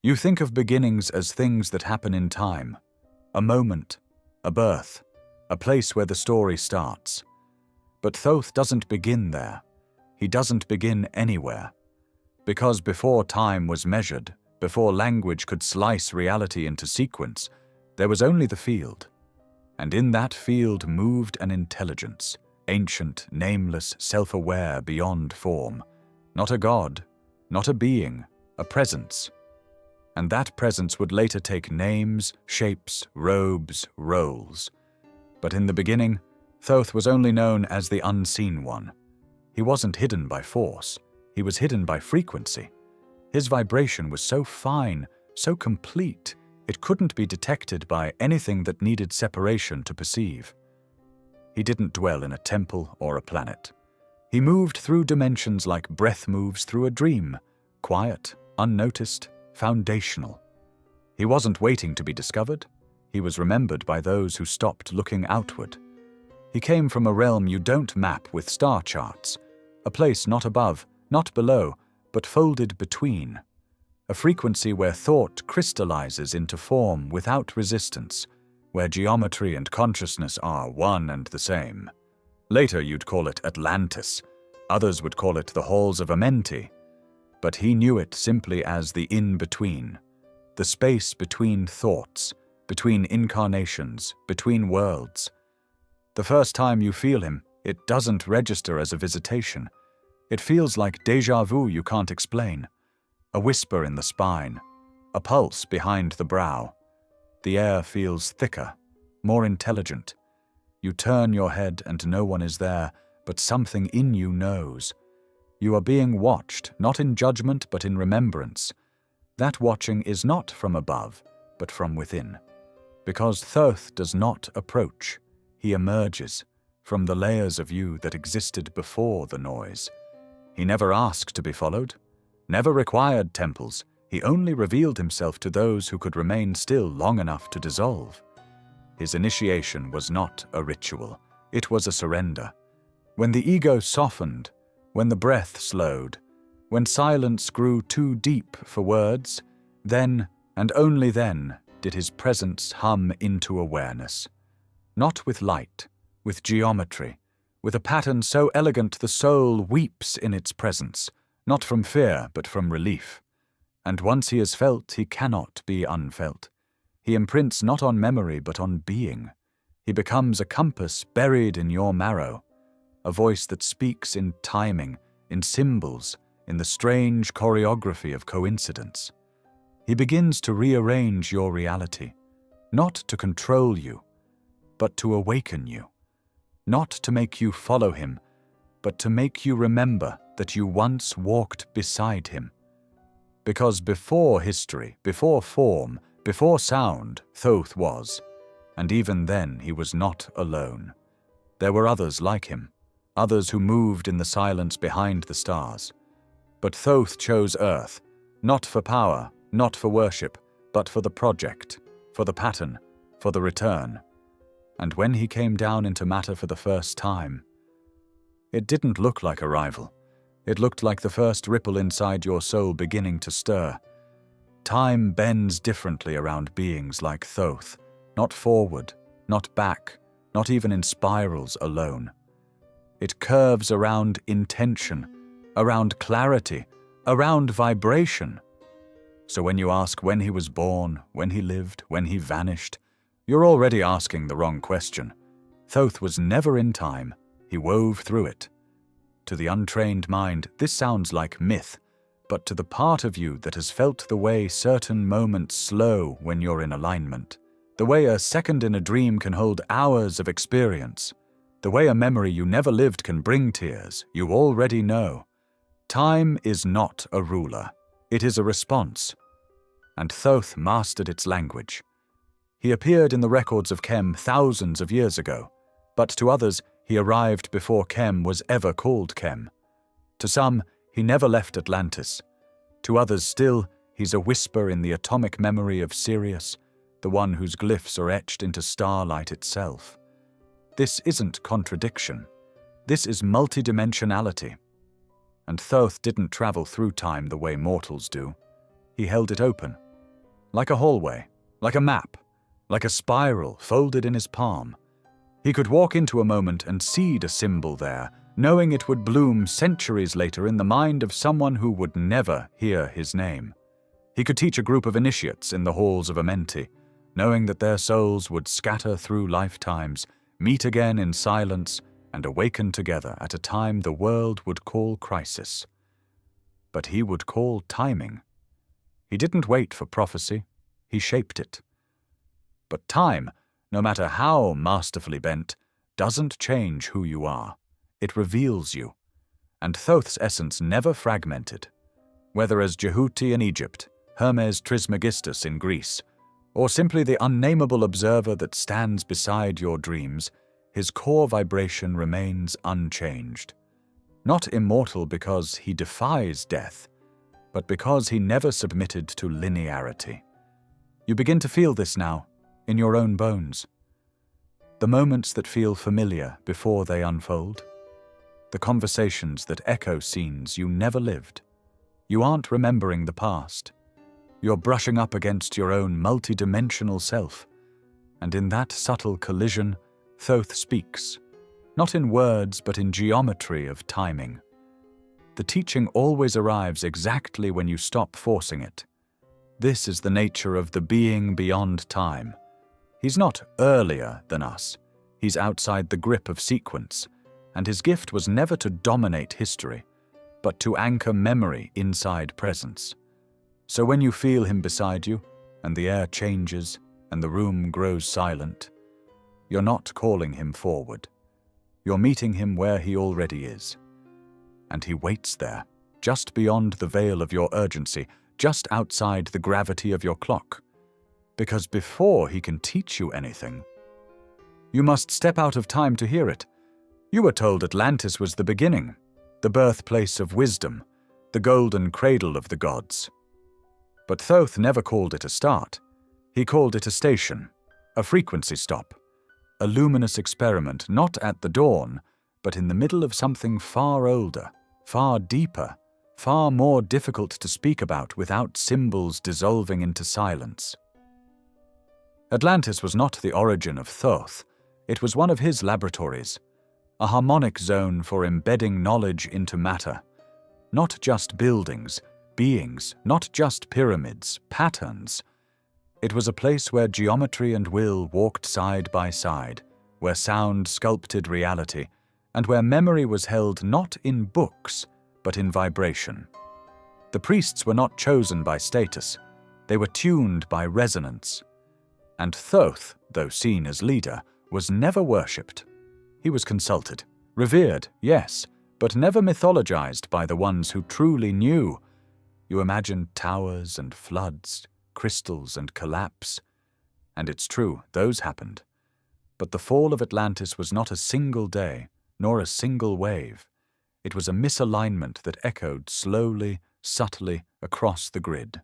You think of beginnings as things that happen in time, a moment, a birth, a place where the story starts. But Thoth doesn't begin there. He doesn't begin anywhere. Because before time was measured, before language could slice reality into sequence, there was only the field. And in that field moved an intelligence, ancient, nameless, self-aware beyond form. Not a god, not a being, a presence. And that presence would later take names, shapes, robes, roles. But in the beginning, Thoth was only known as the Unseen One. He wasn't hidden by force, he was hidden by frequency. His vibration was so fine, so complete, it couldn't be detected by anything that needed separation to perceive. He didn't dwell in a temple or a planet. He moved through dimensions like breath moves through a dream, quiet, unnoticed, foundational. He wasn't waiting to be discovered. He was remembered by those who stopped looking outward. He came from a realm you don't map with star charts, a place not above, not below, but folded between. A frequency where thought crystallizes into form without resistance, where geometry and consciousness are one and the same. Later you'd call it Atlantis. Others would call it the halls of Amenti. But he knew it simply as the in-between, the space between thoughts, between incarnations, between worlds. The first time you feel him, it doesn't register as a visitation. It feels like déjà vu you can't explain. A whisper in the spine, a pulse behind the brow. The air feels thicker, more intelligent. You turn your head and no one is there, but something in you knows. You are being watched, not in judgment but in remembrance. That watching is not from above, but from within. Because Thoth does not approach, he emerges from the layers of you that existed before the noise. He never asked to be followed, never required temples. He only revealed himself to those who could remain still long enough to dissolve. His initiation was not a ritual, it was a surrender. When the ego softened, when the breath slowed, when silence grew too deep for words, then, and only then, did his presence hum into awareness. Not with light, with geometry, with a pattern so elegant the soul weeps in its presence, not from fear but from relief. And once he is felt, he cannot be unfelt. He imprints not on memory but on being. He becomes a compass buried in your marrow, a voice that speaks in timing, in symbols, in the strange choreography of coincidence. He begins to rearrange your reality, not to control you, but to awaken you, not to make you follow him, but to make you remember that you once walked beside him. Because before history, before form, before sound, Thoth was, and even then he was not alone. There were others like him, others who moved in the silence behind the stars. But Thoth chose Earth, not for power, not for worship, but for the project, for the pattern, for the return. And when he came down into matter for the first time, it didn't look like arrival. It looked like the first ripple inside your soul beginning to stir. Time bends differently around beings like Thoth, not forward, not back, not even in spirals alone. It curves around intention, around clarity, around vibration. So when you ask when he was born, when he lived, when he vanished, you're already asking the wrong question. Thoth was never in time, he wove through it. To the untrained mind, this sounds like myth, but to the part of you that has felt the way certain moments slow when you're in alignment, the way a second in a dream can hold hours of experience, the way a memory you never lived can bring tears, you already know. Time is not a ruler, it is a response. And Thoth mastered its language. He appeared in the records of Kem thousands of years ago, but to others he arrived before Kem was ever called Kem. To some, he never left Atlantis. To others still, he's a whisper in the atomic memory of Sirius, the one whose glyphs are etched into starlight itself. This isn't contradiction. This is multidimensionality. And Thoth didn't travel through time the way mortals do. He held it open, like a hallway, like a map, like a spiral folded in his palm. He could walk into a moment and seed a symbol there, knowing it would bloom centuries later in the mind of someone who would never hear his name. He could teach a group of initiates in the halls of Amenti, knowing that their souls would scatter through lifetimes, meet again in silence, and awaken together at a time the world would call crisis. But he would call timing. He didn't wait for prophecy, he shaped it. But time, no matter how masterfully bent, doesn't change who you are. It reveals you. And Thoth's essence never fragmented. Whether as Jehuti in Egypt, Hermes Trismegistus in Greece, or simply the unnameable observer that stands beside your dreams, his core vibration remains unchanged. Not immortal because he defies death, but because he never submitted to linearity. You begin to feel this now, in your own bones. The moments that feel familiar before they unfold. The conversations that echo scenes you never lived. You aren't remembering the past. You're brushing up against your own multidimensional self. And in that subtle collision, Thoth speaks, not in words but in geometry of timing. The teaching always arrives exactly when you stop forcing it. This is the nature of the being beyond time. He's not earlier than us. He's outside the grip of sequence, and his gift was never to dominate history, but to anchor memory inside presence. So when you feel him beside you, and the air changes, and the room grows silent, you're not calling him forward. You're meeting him where he already is. And he waits there, just beyond the veil of your urgency, just outside the gravity of your clock. Because before he can teach you anything, you must step out of time to hear it. You were told Atlantis was the beginning, the birthplace of wisdom, the golden cradle of the gods. But Thoth never called it a start. He called it a station, a frequency stop, a luminous experiment not at the dawn, but in the middle of something far older, far deeper, far more difficult to speak about without symbols dissolving into silence. Atlantis was not the origin of Thoth. It was one of his laboratories, a harmonic zone for embedding knowledge into matter. Not just buildings, beings, not just pyramids, patterns. It was a place where geometry and will walked side by side, where sound sculpted reality, and where memory was held not in books, but in vibration. The priests were not chosen by status. They were tuned by resonance. And Thoth, though seen as leader, was never worshipped. He was consulted, revered, yes, but never mythologized by the ones who truly knew. You imagine towers and floods, crystals and collapse. And it's true, those happened. But the fall of Atlantis was not a single day, nor a single wave. It was a misalignment that echoed slowly, subtly across the grid.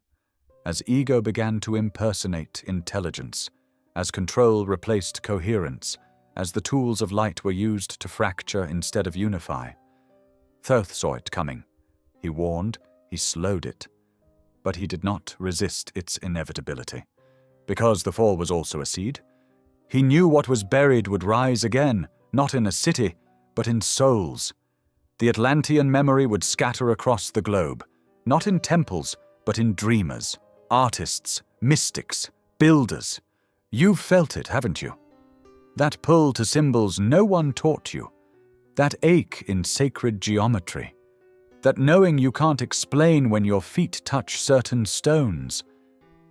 As ego began to impersonate intelligence, as control replaced coherence, as the tools of light were used to fracture instead of unify. Thoth saw it coming. He warned, he slowed it. But he did not resist its inevitability. Because the fall was also a seed. He knew what was buried would rise again, not in a city, but in souls. The Atlantean memory would scatter across the globe, not in temples, but in dreamers, artists, mystics, builders. You've felt it, haven't you? That pull to symbols no one taught you. That ache in sacred geometry. That knowing you can't explain when your feet touch certain stones.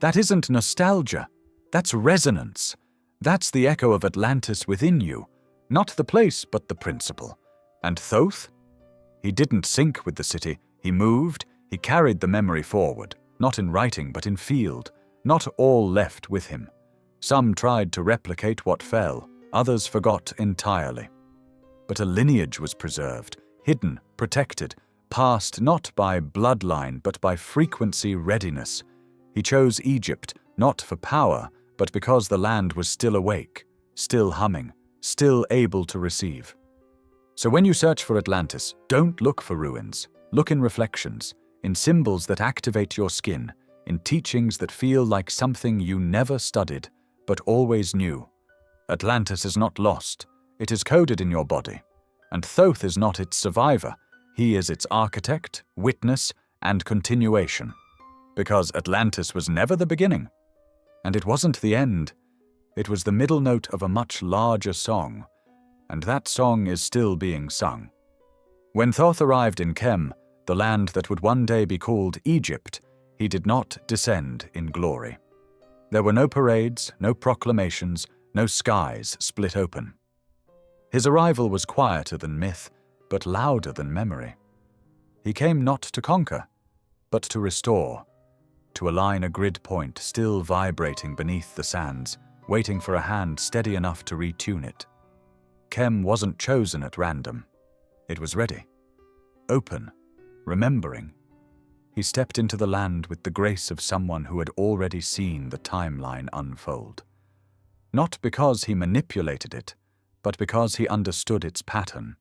That isn't nostalgia. That's resonance. That's the echo of Atlantis within you. Not the place, but the principle. And Thoth? He didn't sync with the city. He moved. He carried the memory forward. Not in writing, but in field. Not all left with him. Some tried to replicate what fell. Others forgot entirely. But a lineage was preserved, hidden, protected, passed not by bloodline but by frequency readiness. He chose Egypt, not for power, but because the land was still awake, still humming, still able to receive. So when you search for Atlantis, don't look for ruins. Look in reflections, in symbols that activate your skin, in teachings that feel like something you never studied, but always knew. Atlantis is not lost, it is coded in your body. And Thoth is not its survivor, he is its architect, witness, and continuation. Because Atlantis was never the beginning. And it wasn't the end, it was the middle note of a much larger song, and that song is still being sung. When Thoth arrived in Kem, the land that would one day be called Egypt, he did not descend in glory. There were no parades, no proclamations, no skies split open. His arrival was quieter than myth, but louder than memory. He came not to conquer, but to restore, to align a grid point still vibrating beneath the sands, waiting for a hand steady enough to retune it. Kem wasn't chosen at random. It was ready, open, remembering. He stepped into the land with the grace of someone who had already seen the timeline unfold. Not because he manipulated it, but because he understood its pattern.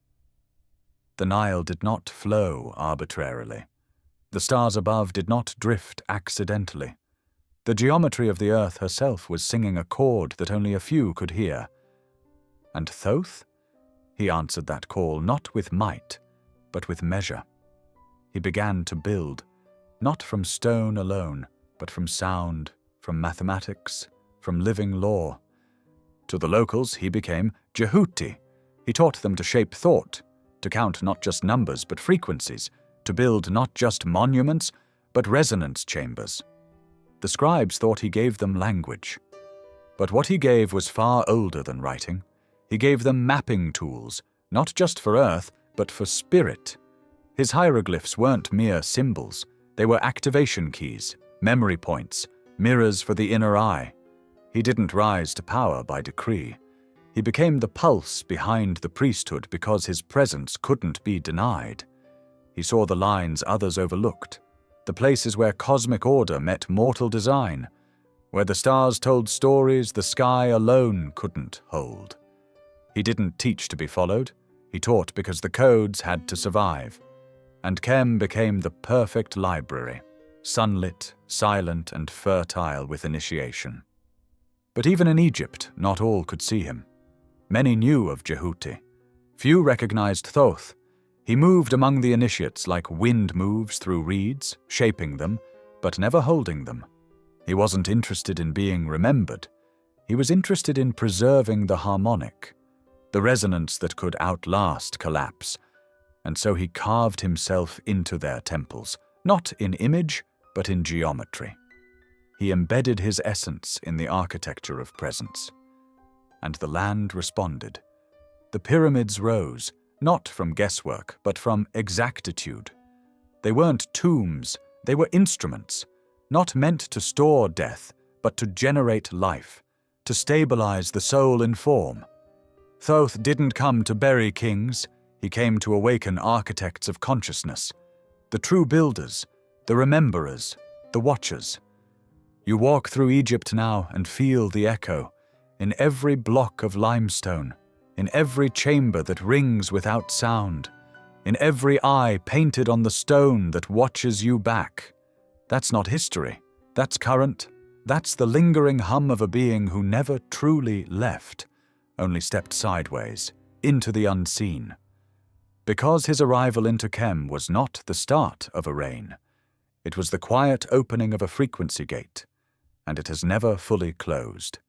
The Nile did not flow arbitrarily. The stars above did not drift accidentally. The geometry of the earth herself was singing a chord that only a few could hear. And Thoth? He answered that call not with might, but with measure. He began to build, not from stone alone, but from sound, from mathematics, from living law. To the locals, he became Jehuti. He taught them to shape thought, to count not just numbers but frequencies, to build not just monuments but resonance chambers. The scribes thought he gave them language. But what he gave was far older than writing. He gave them mapping tools, not just for earth, but for spirit. His hieroglyphs weren't mere symbols. They were activation keys, memory points, mirrors for the inner eye. He didn't rise to power by decree. He became the pulse behind the priesthood because his presence couldn't be denied. He saw the lines others overlooked, the places where cosmic order met mortal design, where the stars told stories the sky alone couldn't hold. He didn't teach to be followed, he taught because the codes had to survive. And Kem became the perfect library, sunlit, silent, and fertile with initiation. But even in Egypt, not all could see him. Many knew of Jehuti. Few recognized Thoth. He moved among the initiates like wind moves through reeds, shaping them, but never holding them. He wasn't interested in being remembered. He was interested in preserving the harmonic, the resonance that could outlast collapse. And so he carved himself into their temples, not in image, but in geometry. He embedded his essence in the architecture of presence. And the land responded. The pyramids rose, not from guesswork, but from exactitude. They weren't tombs, they were instruments, not meant to store death, but to generate life, to stabilize the soul in form. Thoth didn't come to bury kings, he came to awaken architects of consciousness, the true builders, the rememberers, the watchers. You walk through Egypt now and feel the echo, in every block of limestone, in every chamber that rings without sound, in every eye painted on the stone that watches you back. That's not history, that's current, that's the lingering hum of a being who never truly left, only stepped sideways, into the unseen. Because his arrival into Kem was not the start of a reign, it was the quiet opening of a frequency gate, and it has never fully closed.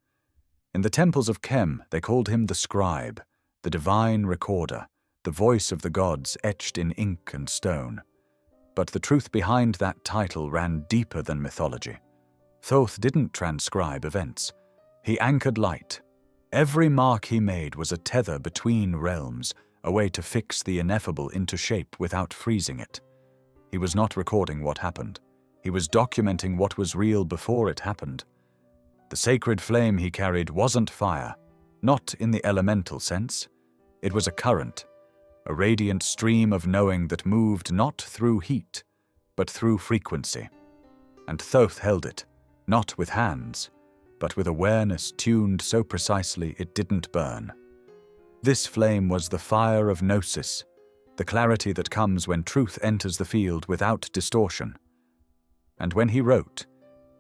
In the temples of Kem, they called him the scribe, the divine recorder, the voice of the gods etched in ink and stone. But the truth behind that title ran deeper than mythology. Thoth didn't transcribe events. He anchored light. Every mark he made was a tether between realms, a way to fix the ineffable into shape without freezing it. He was not recording what happened. He was documenting what was real before it happened. The sacred flame he carried wasn't fire, not in the elemental sense. It was a current, a radiant stream of knowing that moved not through heat, but through frequency. And Thoth held it, not with hands, but with awareness tuned so precisely it didn't burn. This flame was the fire of gnosis, the clarity that comes when truth enters the field without distortion. And when he wrote,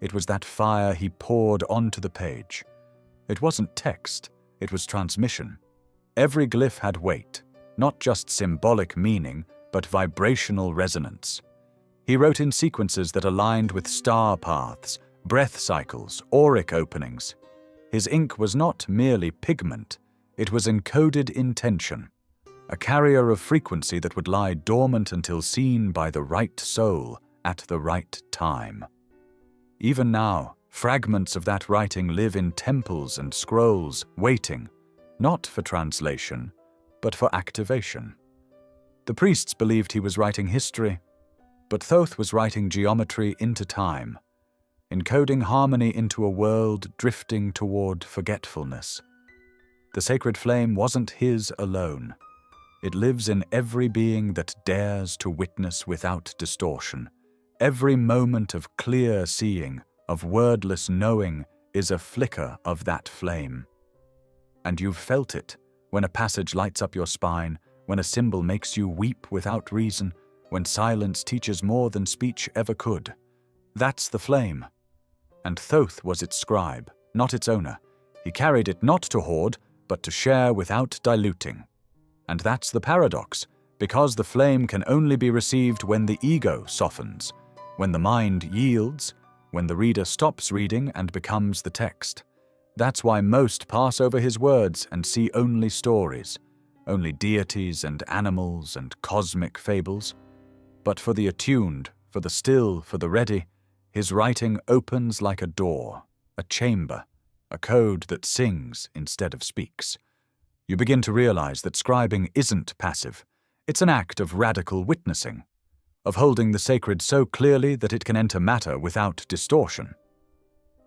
It was that fire he poured onto the page. It wasn't text, it was transmission. Every glyph had weight, not just symbolic meaning, but vibrational resonance. He wrote in sequences that aligned with star paths, breath cycles, auric openings. His ink was not merely pigment, it was encoded intention, a carrier of frequency that would lie dormant until seen by the right soul at the right time. Even now, fragments of that writing live in temples and scrolls, waiting, not for translation, but for activation. The priests believed he was writing history, but Thoth was writing geometry into time, encoding harmony into a world drifting toward forgetfulness. The sacred flame wasn't his alone. It lives in every being that dares to witness without distortion. Every moment of clear seeing, of wordless knowing, is a flicker of that flame. And you've felt it when a passage lights up your spine, when a symbol makes you weep without reason, when silence teaches more than speech ever could. That's the flame. And Thoth was its scribe, not its owner. He carried it not to hoard, but to share without diluting. And that's the paradox, because the flame can only be received when the ego softens, when the mind yields, when the reader stops reading and becomes the text. That's why most pass over his words and see only stories, only deities and animals and cosmic fables. But for the attuned, for the still, for the ready, his writing opens like a door, a chamber, a code that sings instead of speaks. You begin to realize that scribing isn't passive. It's an act of radical witnessing, of holding the sacred so clearly that it can enter matter without distortion.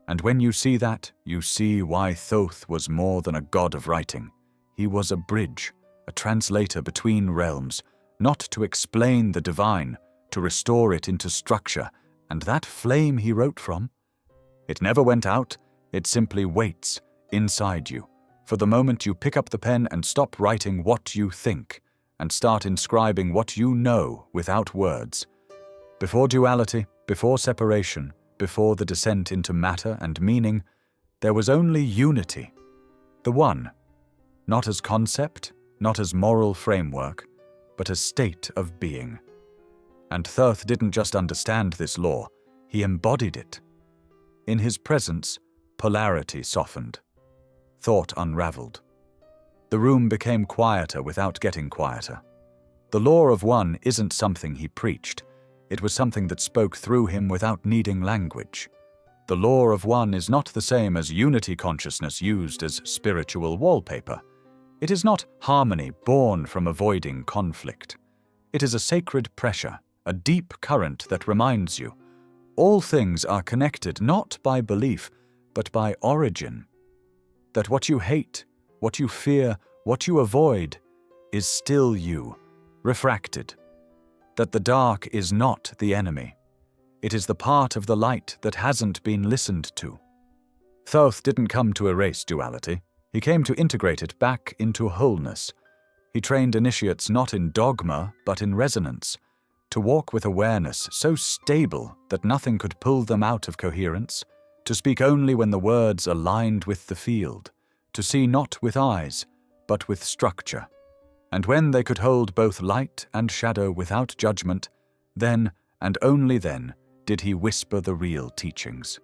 And when you see that, you see why Thoth was more than a god of writing. He was a bridge, a translator between realms, not to explain the divine, to restore it into structure. And that flame he wrote from, it never went out, it simply waits inside you, for the moment you pick up the pen and stop writing what you think, and start inscribing what you know without words. Before duality, before separation, before the descent into matter and meaning, there was only unity. The one, not as concept, not as moral framework, but as state of being. And Thoth didn't just understand this law, he embodied it. In his presence, polarity softened. Thought unraveled. The room became quieter without getting quieter. The law of one isn't something he preached. It was something that spoke through him without needing language. The law of one is not the same as unity consciousness used as spiritual wallpaper. It is not harmony born from avoiding conflict. It is a sacred pressure, a deep current that reminds you, all things are connected not by belief, but by origin. That what you hate, what you fear, what you avoid, is still you, refracted. That the dark is not the enemy. It is the part of the light that hasn't been listened to. Thoth didn't come to erase duality. He came to integrate it back into wholeness. He trained initiates not in dogma, but in resonance, to walk with awareness so stable that nothing could pull them out of coherence, to speak only when the words aligned with the field, to see not with eyes, but with structure. And when they could hold both light and shadow without judgment, then, and only then, did he whisper the real teachings.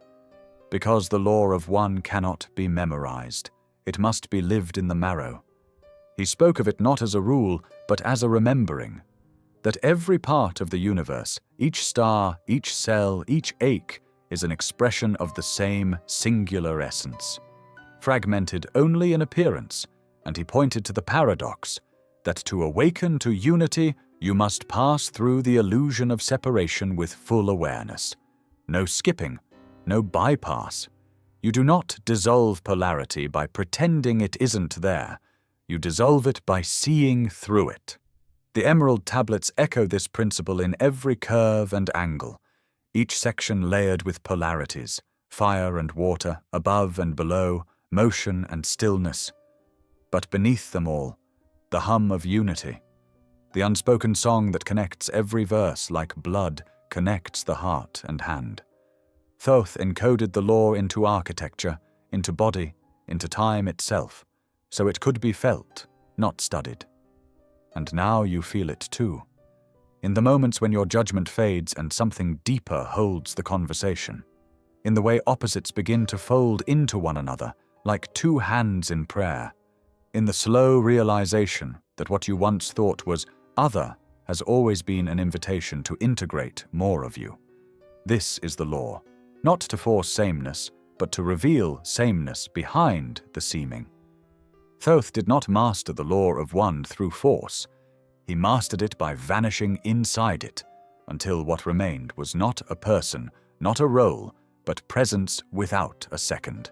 Because the law of one cannot be memorized, it must be lived in the marrow. He spoke of it not as a rule, but as a remembering, that every part of the universe, each star, each cell, each ache, is an expression of the same singular essence, fragmented only in appearance, and he pointed to the paradox, that to awaken to unity, you must pass through the illusion of separation with full awareness. No skipping, no bypass. You do not dissolve polarity by pretending it isn't there. You dissolve it by seeing through it. The emerald tablets echo this principle in every curve and angle, each section layered with polarities, fire and water, above and below, motion and stillness. But beneath them all, the hum of unity, the unspoken song that connects every verse like blood connects the heart and hand. Thoth encoded the law into architecture, into body, into time itself, so it could be felt, not studied. And now you feel it too. In the moments when your judgment fades and something deeper holds the conversation. In the way opposites begin to fold into one another, like two hands in prayer. In the slow realization that what you once thought was other has always been an invitation to integrate more of you. This is the law, not to force sameness, but to reveal sameness behind the seeming. Thoth did not master the law of one through force. He mastered it by vanishing inside it, until what remained was not a person, not a role, but presence without a second.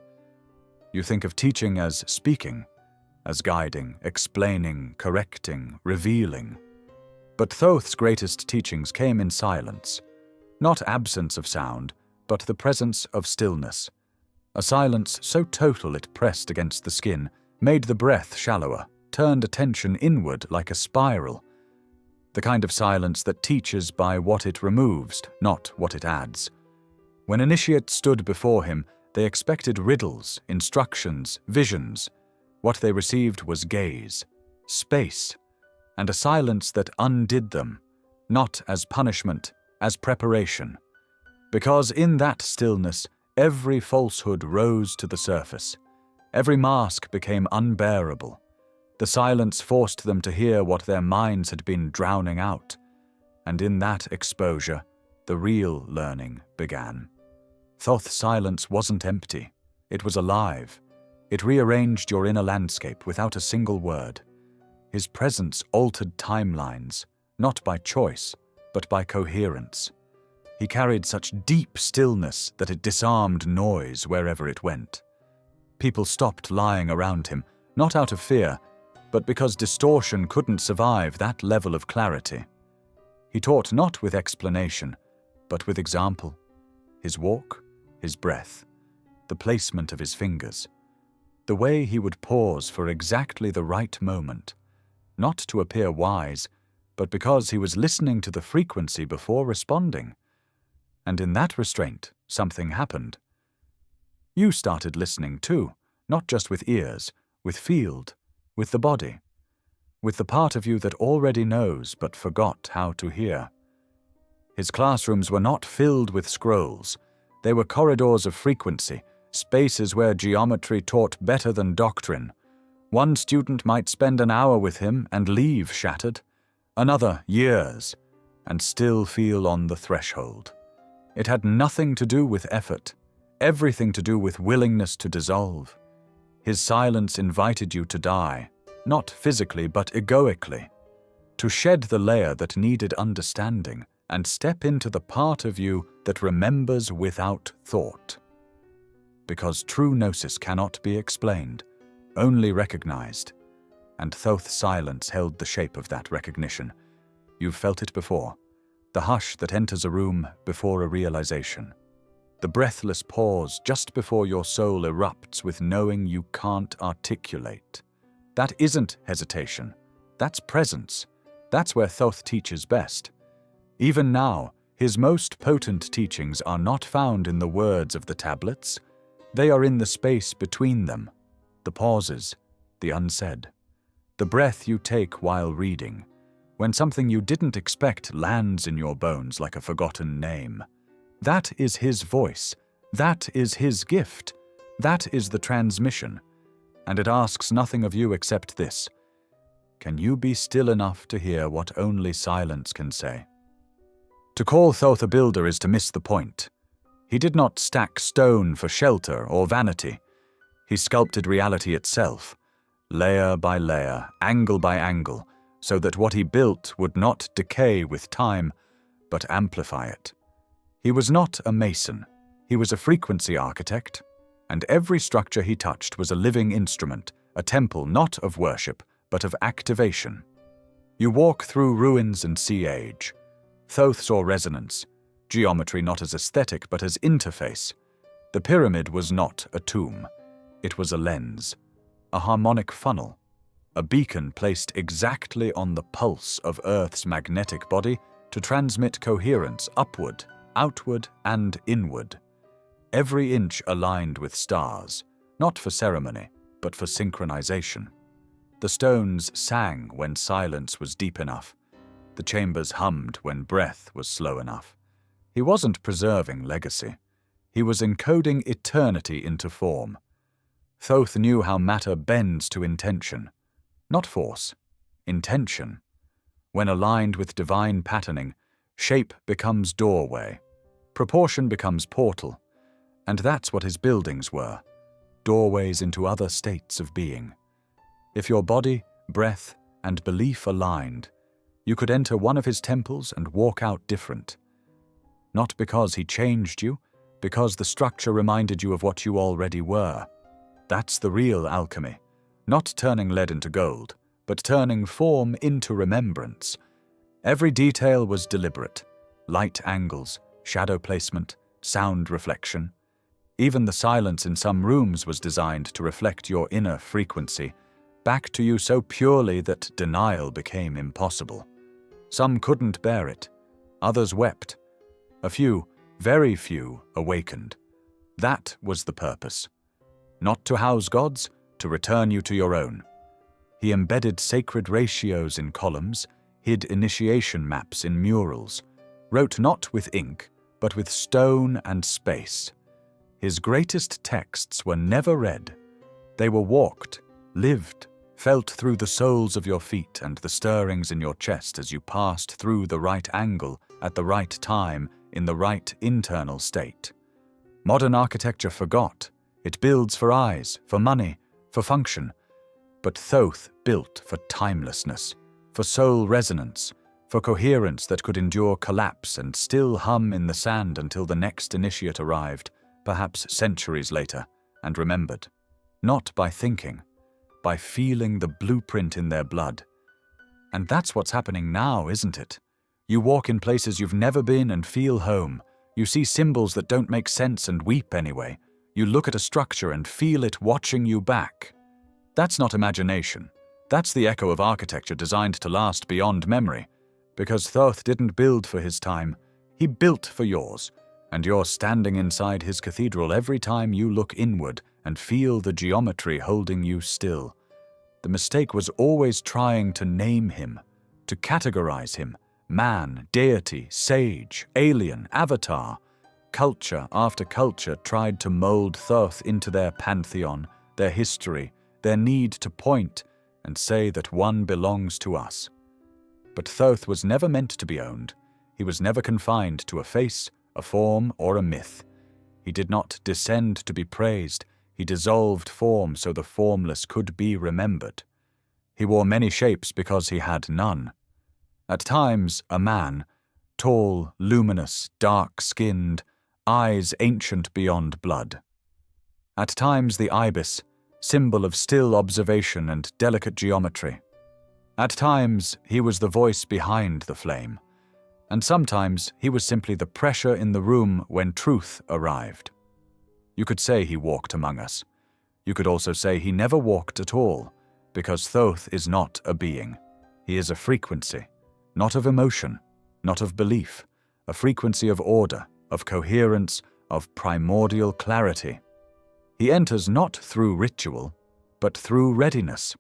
You think of teaching as speaking, as guiding, explaining, correcting, revealing. But Thoth's greatest teachings came in silence, not absence of sound, but the presence of stillness. A silence so total it pressed against the skin, made the breath shallower, turned attention inward like a spiral. The kind of silence that teaches by what it removes, not what it adds. When initiates stood before him, they expected riddles, instructions, visions. What they received was gaze, space, and a silence that undid them, not as punishment, as preparation. Because in that stillness, every falsehood rose to the surface. Every mask became unbearable. The silence forced them to hear what their minds had been drowning out. And in that exposure, the real learning began. Thoth's silence wasn't empty. It was alive. It rearranged your inner landscape without a single word. His presence altered timelines, not by choice, but by coherence. He carried such deep stillness that it disarmed noise wherever it went. People stopped lying around him, not out of fear, but because distortion couldn't survive that level of clarity. He taught not with explanation, but with example. His walk, his breath, the placement of his fingers, the way he would pause for exactly the right moment, not to appear wise, but because he was listening to the frequency before responding. And in that restraint, something happened. You started listening too, not just with ears, with field, with the body, with the part of you that already knows but forgot how to hear. His classrooms were not filled with scrolls. They were corridors of frequency, spaces where geometry taught better than doctrine. One student might spend an hour with him and leave shattered, another years, and still feel on the threshold. It had nothing to do with effort, everything to do with willingness to dissolve. His silence invited you to die, not physically but egoically, to shed the layer that needed understanding and step into the part of you that remembers without thought. Because true gnosis cannot be explained, only recognized, and Thoth's silence held the shape of that recognition. You've felt it before, the hush that enters a room before a realization. The breathless pause just before your soul erupts with knowing you can't articulate. That isn't hesitation. That's presence. That's where Thoth teaches best. Even now, his most potent teachings are not found in the words of the tablets. They are in the space between them, the pauses, the unsaid, the breath you take while reading, when something you didn't expect lands in your bones like a forgotten name. That is his voice. That is his gift. That is the transmission. And it asks nothing of you except this. Can you be still enough to hear what only silence can say? To call Thoth a builder is to miss the point. He did not stack stone for shelter or vanity. He sculpted reality itself, layer by layer, angle by angle, so that what he built would not decay with time, but amplify it. He was not a mason. He was a frequency architect, and every structure he touched was a living instrument, a temple not of worship, but of activation. You walk through ruins and see age. Thoth saw resonance, geometry not as aesthetic but as interface. The pyramid was not a tomb. It was a lens, a harmonic funnel, a beacon placed exactly on the pulse of Earth's magnetic body to transmit coherence upward, outward, and inward. every inch aligned with stars, not for ceremony, but for synchronization. The stones sang when silence was deep enough. The chambers hummed when breath was slow enough. He wasn't preserving legacy. He was encoding eternity into form. Thoth knew how matter bends to intention. Not force, intention. When aligned with divine patterning, shape becomes doorway, proportion becomes portal, and that's what his buildings were, doorways into other states of being. If your body, breath, and belief aligned, you could enter one of his temples and walk out different. Not because he changed you, because the structure reminded you of what you already were. That's the real alchemy, not turning lead into gold, but turning form into remembrance. Every detail was deliberate: light angles, shadow placement, sound reflection. Even the silence in some rooms was designed to reflect your inner frequency, back to you so purely that denial became impossible. Some couldn't bear it. Others wept. A few, very few, awakened. That was the purpose. Not to house gods, to return you to your own. He embedded sacred ratios in columns, hid initiation maps in murals, wrote not with ink, but with stone and space. His greatest texts were never read. They were walked, lived, felt through the soles of your feet and the stirrings in your chest as you passed through the right angle at the right time in the right internal state. Modern architecture forgot. It builds for eyes, for money, for function. But Thoth built for timelessness, for soul resonance, for coherence that could endure collapse and still hum in the sand until the next initiate arrived, perhaps centuries later, and remembered. Not by thinking, by feeling the blueprint in their blood. And that's what's happening now, isn't it? You walk in places you've never been and feel home. You see symbols that don't make sense and weep anyway. You look at a structure and feel it watching you back. That's not imagination. That's the echo of architecture designed to last beyond memory. Because Thoth didn't build for his time, he built for yours, and you're standing inside his cathedral every time you look inward and feel the geometry holding you still. The mistake was always trying to name him, to categorize him: man, deity, sage, alien, avatar. Culture after culture tried to mold Thoth into their pantheon, their history, their need to point and say that one belongs to us. But Thoth was never meant to be owned. He was never confined to a face, a form, or a myth. He did not descend to be praised. He dissolved form so the formless could be remembered. He wore many shapes because he had none. At times, a man, tall, luminous, dark-skinned, eyes ancient beyond blood. At times the ibis, symbol of still observation and delicate geometry. At times he was the voice behind the flame, and sometimes he was simply the pressure in the room when truth arrived. You could say he walked among us. You could also say he never walked at all, because Thoth is not a being. He is a frequency, not of emotion, not of belief, a frequency of order, of coherence, of primordial clarity. He enters not through ritual, but through readiness.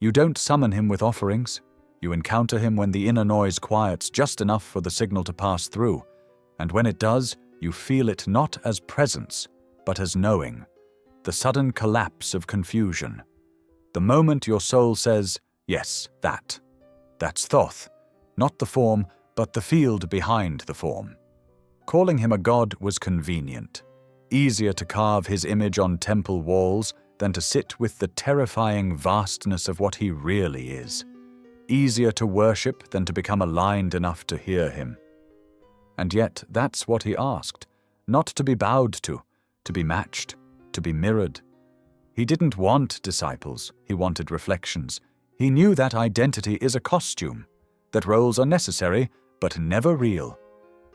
You don't summon him with offerings. You encounter him when the inner noise quiets just enough for the signal to pass through, and when it does, you feel it not as presence, but as knowing, the sudden collapse of confusion. The moment your soul says, yes, that's Thoth, not the form, but the field behind the form. Calling him a god was convenient. Easier to carve his image on temple walls than to sit with the terrifying vastness of what he really is. Easier to worship than to become aligned enough to hear him. And yet that's what he asked, not to be bowed to be matched, to be mirrored. He didn't want disciples, he wanted reflections. He knew that identity is a costume, that roles are necessary, but never real.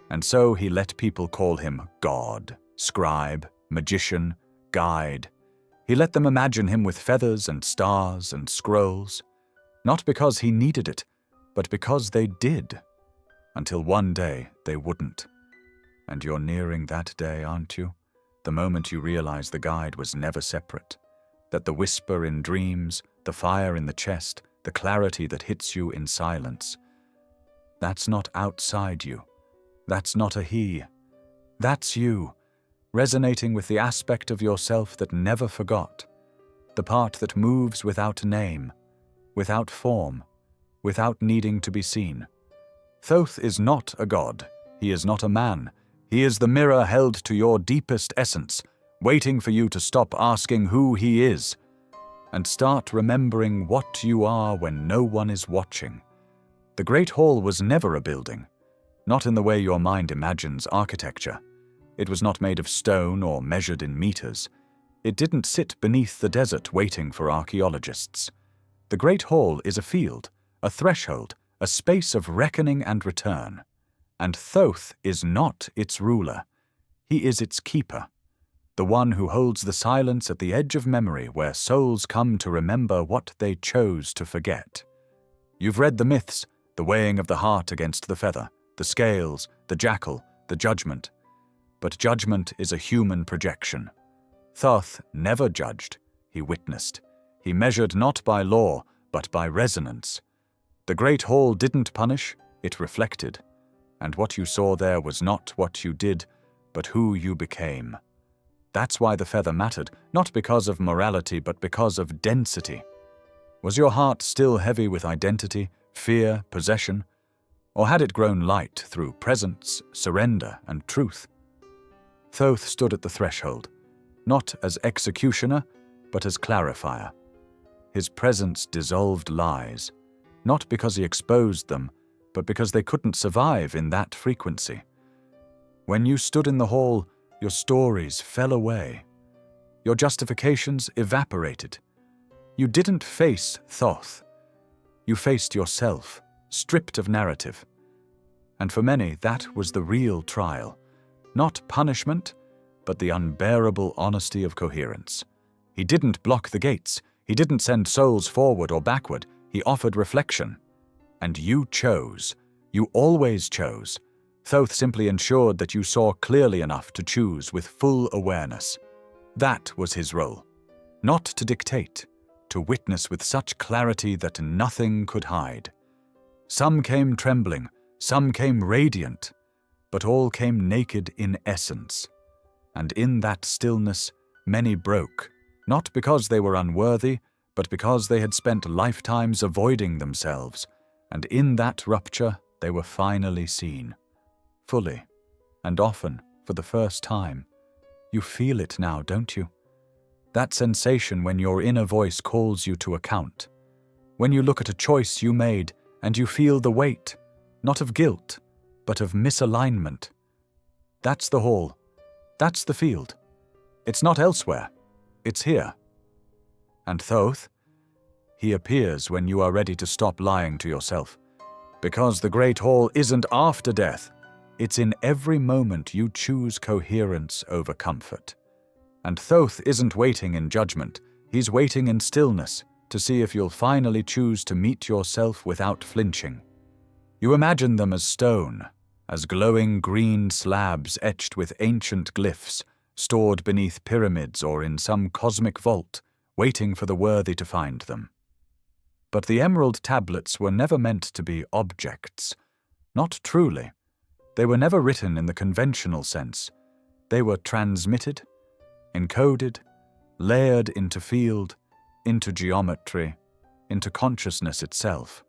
And so he let people call him God, scribe, magician, guide. He let them imagine him with feathers and stars and scrolls, not because he needed it, but because they did, until one day they wouldn't. And you're nearing that day, aren't you? the moment you realize the guide was never separate, that the whisper in dreams, the fire in the chest, the clarity that hits you in silence, that's not outside you. That's not a he. That's you, resonating with the aspect of yourself that never forgot, the part that moves without name, without form, without needing to be seen. Thoth is not a god. He is not a man. He is the mirror held to your deepest essence, waiting for you to stop asking who he is and start remembering what you are when no one is watching. The Great Hall was never a building, not in the way your mind imagines architecture. It was not made of stone or measured in meters. It didn't sit beneath the desert waiting for archaeologists. The Great Hall is a field, a threshold, a space of reckoning and return. And Thoth is not its ruler. He is its keeper, the one who holds the silence at the edge of memory where souls come to remember what they chose to forget. You've read the myths, the weighing of the heart against the feather, the scales, the jackal, the judgment. But judgment is a human projection. Thoth never judged, he witnessed. He measured not by law, but by resonance. The Great Hall didn't punish, it reflected. And what you saw there was not what you did, but who you became. That's why the feather mattered, not because of morality, but because of density. Was your heart still heavy with identity, fear, possession? Or had it grown light through presence, surrender, and truth? Thoth stood at the threshold, not as executioner, but as clarifier. His presence dissolved lies, not because he exposed them, but because they couldn't survive in that frequency. When you stood in the hall, your stories fell away. Your justifications evaporated. You didn't face Thoth. You faced yourself, stripped of narrative. And for many, that was the real trial. Not punishment, but the unbearable honesty of coherence. He didn't block the gates. He didn't send souls forward or backward. He offered reflection. And you chose. You always chose. Thoth simply ensured that you saw clearly enough to choose with full awareness. That was his role. Not to dictate, to witness with such clarity that nothing could hide. Some came trembling, some came radiant, but all came naked in essence. And in that stillness, many broke, not because they were unworthy, but because they had spent lifetimes avoiding themselves, and in that rupture they were finally seen. Fully, and often, for the first time. You feel it now, don't you? That sensation when your inner voice calls you to account. When you look at a choice you made and you feel the weight, not of guilt, but of misalignment. That's the hall. That's the field. It's not elsewhere. It's here. And Thoth? He appears when you are ready to stop lying to yourself. Because the Great Hall isn't after death. It's in every moment you choose coherence over comfort. And Thoth isn't waiting in judgment. He's waiting in stillness to see if you'll finally choose to meet yourself without flinching. You imagine them as stone, as glowing green slabs etched with ancient glyphs, stored beneath pyramids or in some cosmic vault, waiting for the worthy to find them. But the emerald tablets were never meant to be objects. Not truly. They were never written in the conventional sense. They were transmitted, encoded, layered into field, into geometry, into consciousness itself.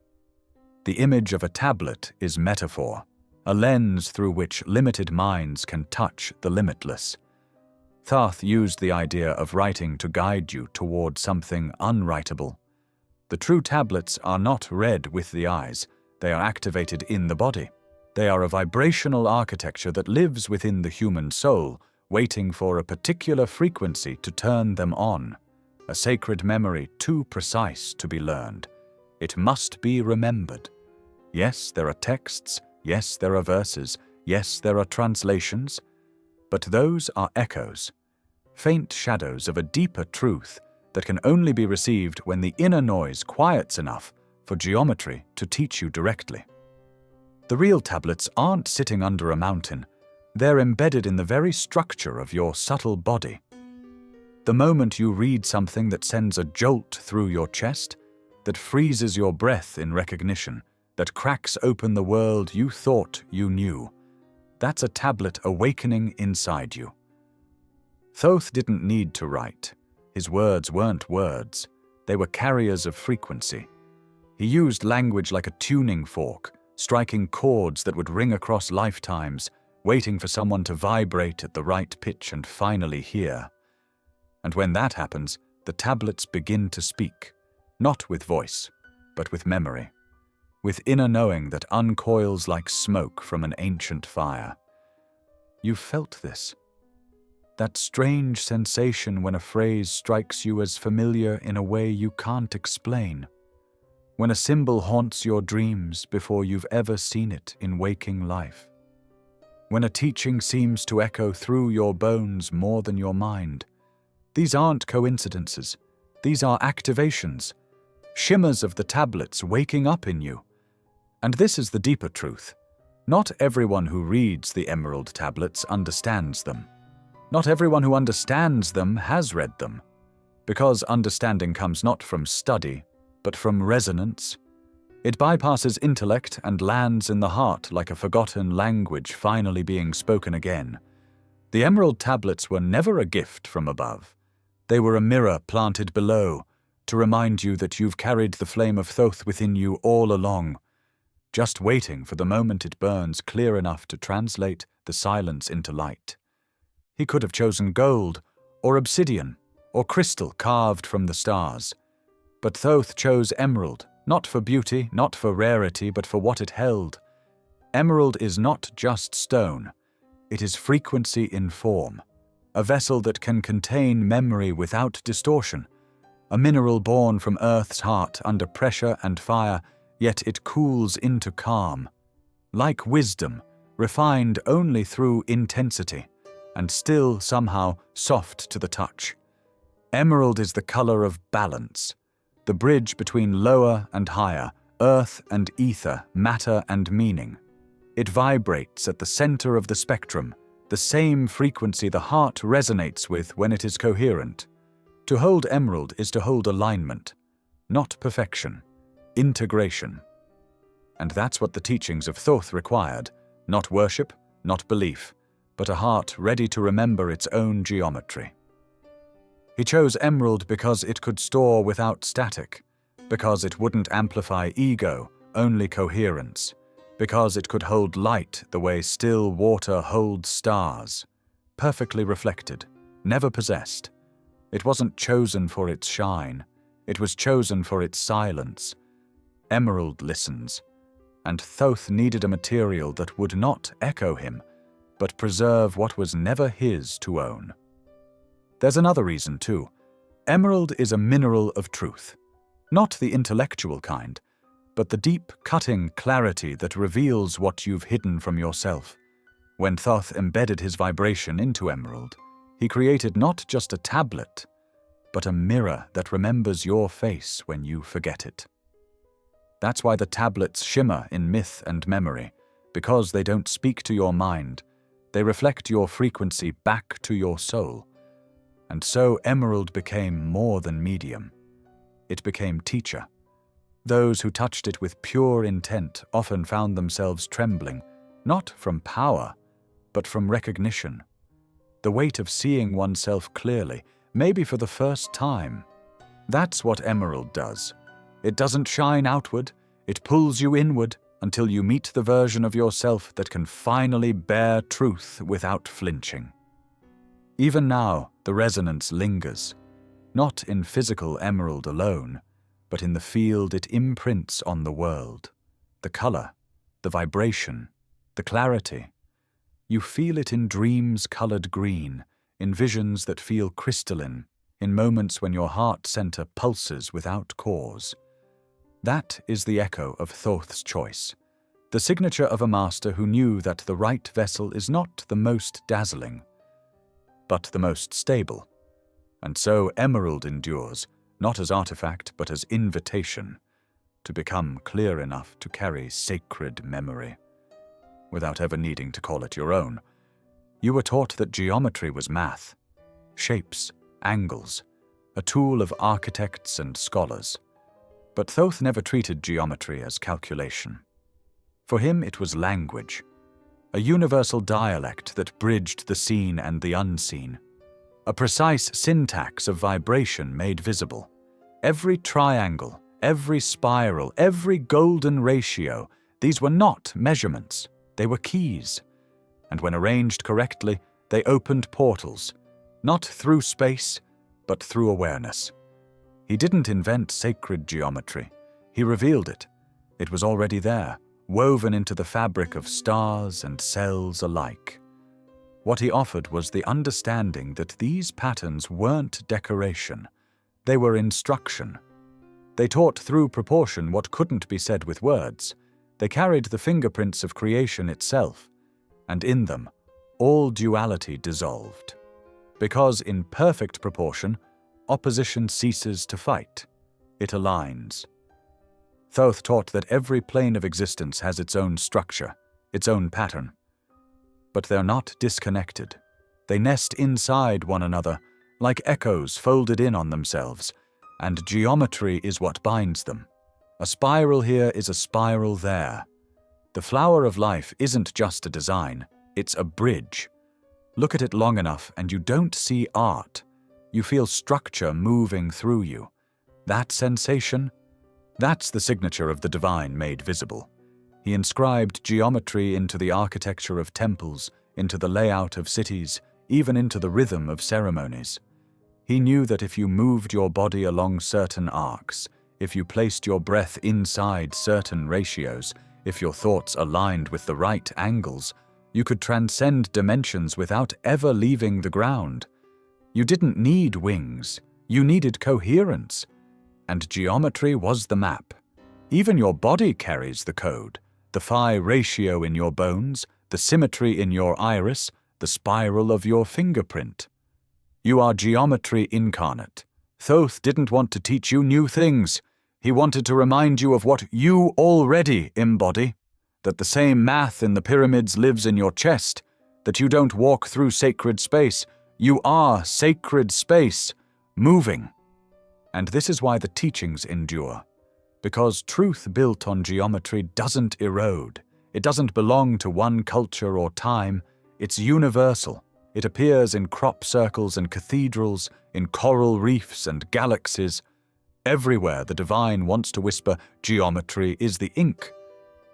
The image of a tablet is metaphor, a lens through which limited minds can touch the limitless. Thoth used the idea of writing to guide you toward something unwritable. The true tablets are not read with the eyes, they are activated in the body. They are a vibrational architecture that lives within the human soul, waiting for a particular frequency to turn them on, a sacred memory too precise to be learned. It must be remembered. Yes, there are texts, yes, there are verses, yes, there are translations, but those are echoes, faint shadows of a deeper truth that can only be received when the inner noise quiets enough for geometry to teach you directly. The real tablets aren't sitting under a mountain. They're embedded in the very structure of your subtle body. The moment you read something that sends a jolt through your chest, that freezes your breath in recognition, that cracks open the world you thought you knew, that's a tablet awakening inside you. Thoth didn't need to write. His words weren't words. They were carriers of frequency. He used language like a tuning fork, striking chords that would ring across lifetimes, waiting for someone to vibrate at the right pitch and finally hear. And when that happens, the tablets begin to speak, not with voice, but with memory, with inner knowing that uncoils like smoke from an ancient fire. You've felt this. That strange sensation when a phrase strikes you as familiar in a way you can't explain. When a symbol haunts your dreams before you've ever seen it in waking life. When a teaching seems to echo through your bones more than your mind. These aren't coincidences. These are activations, shimmers of the tablets waking up in you. And this is the deeper truth. Not everyone who reads the Emerald Tablets understands them. Not everyone who understands them has read them, because understanding comes not from study, but from resonance. It bypasses intellect and lands in the heart like a forgotten language finally being spoken again. The Emerald Tablets were never a gift from above. They were a mirror planted below, to remind you that you've carried the flame of Thoth within you all along, just waiting for the moment it burns clear enough to translate the silence into light. He could have chosen gold, or obsidian, or crystal carved from the stars. But Thoth chose emerald, not for beauty, not for rarity, but for what it held. Emerald is not just stone. It is frequency in form, a vessel that can contain memory without distortion, a mineral born from Earth's heart under pressure and fire, yet it cools into calm. Like wisdom, refined only through intensity, and still somehow soft to the touch. Emerald is the color of balance, the bridge between lower and higher, earth and ether, matter and meaning. It vibrates at the center of the spectrum, the same frequency the heart resonates with when it is coherent. To hold emerald is to hold alignment, not perfection, integration. And that's what the teachings of Thoth required, not worship, not belief, but a heart ready to remember its own geometry. He chose emerald because it could store without static, because it wouldn't amplify ego, only coherence, because it could hold light the way still water holds stars, perfectly reflected, never possessed. It wasn't chosen for its shine, it was chosen for its silence. Emerald listens, and Thoth needed a material that would not echo him, but preserve what was never his to own. There's another reason, too. Emerald is a mineral of truth. Not the intellectual kind, but the deep, cutting clarity that reveals what you've hidden from yourself. When Thoth embedded his vibration into emerald, he created not just a tablet, but a mirror that remembers your face when you forget it. That's why the tablets shimmer in myth and memory, because they don't speak to your mind. They reflect your frequency back to your soul. And so emerald became more than medium. It became teacher. Those who touched it with pure intent often found themselves trembling, not from power, but from recognition. The weight of seeing oneself clearly, maybe for the first time. That's what emerald does. It doesn't shine outward, it pulls you inward until you meet the version of yourself that can finally bear truth without flinching. Even now, the resonance lingers, not in physical emerald alone, but in the field it imprints on the world. The color, the vibration, the clarity. You feel it in dreams colored green, in visions that feel crystalline, in moments when your heart center pulses without cause. That is the echo of Thoth's choice, the signature of a master who knew that the right vessel is not the most dazzling, but the most stable. And so emerald endures, not as artifact, but as invitation, to become clear enough to carry sacred memory, without ever needing to call it your own. You were taught that geometry was math, shapes, angles, a tool of architects and scholars. But Thoth never treated geometry as calculation. For him it was language, a universal dialect that bridged the seen and the unseen, a precise syntax of vibration made visible. Every triangle, every spiral, every golden ratio, these were not measurements, they were keys. And when arranged correctly, they opened portals, not through space, but through awareness. He didn't invent sacred geometry. He revealed it. It was already there, woven into the fabric of stars and cells alike. What he offered was the understanding that these patterns weren't decoration. They were instruction. They taught through proportion what couldn't be said with words. They carried the fingerprints of creation itself, and in them, all duality dissolved. Because in perfect proportion, opposition ceases to fight. It aligns. Thoth taught that every plane of existence has its own structure, its own pattern. But they're not disconnected. They nest inside one another, like echoes folded in on themselves, and geometry is what binds them. A spiral here is a spiral there. The flower of life isn't just a design, it's a bridge. Look at it long enough and you don't see art. You feel structure moving through you. That sensation? That's the signature of the divine made visible. He inscribed geometry into the architecture of temples, into the layout of cities, even into the rhythm of ceremonies. He knew that if you moved your body along certain arcs, if you placed your breath inside certain ratios, if your thoughts aligned with the right angles, you could transcend dimensions without ever leaving the ground. You didn't need wings, you needed coherence. And geometry was the map. Even your body carries the code, the phi ratio in your bones, the symmetry in your iris, the spiral of your fingerprint. You are geometry incarnate. Thoth didn't want to teach you new things. He wanted to remind you of what you already embody, that the same math in the pyramids lives in your chest, that you don't walk through sacred space. You are sacred space, moving. And this is why the teachings endure. Because truth built on geometry doesn't erode. It doesn't belong to one culture or time. It's universal. It appears in crop circles and cathedrals, in coral reefs and galaxies. Everywhere the divine wants to whisper, geometry is the ink.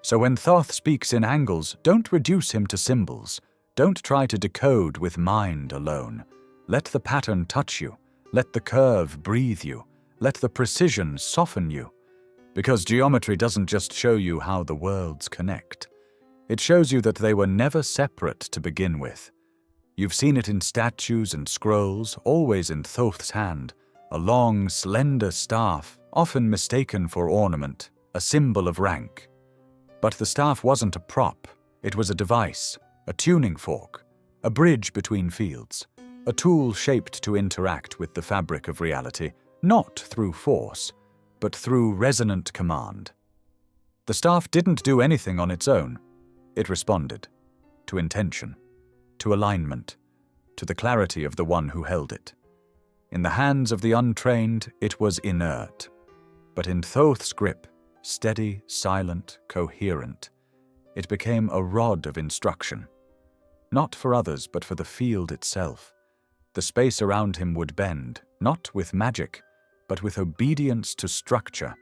So when Thoth speaks in angles, don't reduce him to symbols. Don't try to decode with mind alone. Let the pattern touch you. Let the curve breathe you. Let the precision soften you. Because geometry doesn't just show you how the worlds connect. It shows you that they were never separate to begin with. You've seen it in statues and scrolls, always in Thoth's hand, a long, slender staff, often mistaken for ornament, a symbol of rank. But the staff wasn't a prop. It was a device, a tuning fork, a bridge between fields, a tool shaped to interact with the fabric of reality, not through force, but through resonant command. The staff didn't do anything on its own. It responded to intention, to alignment, to the clarity of the one who held it. In the hands of the untrained, it was inert. But in Thoth's grip, steady, silent, coherent, it became a rod of instruction. Not for others, but for the field itself. The space around him would bend, not with magic, but with obedience to structure.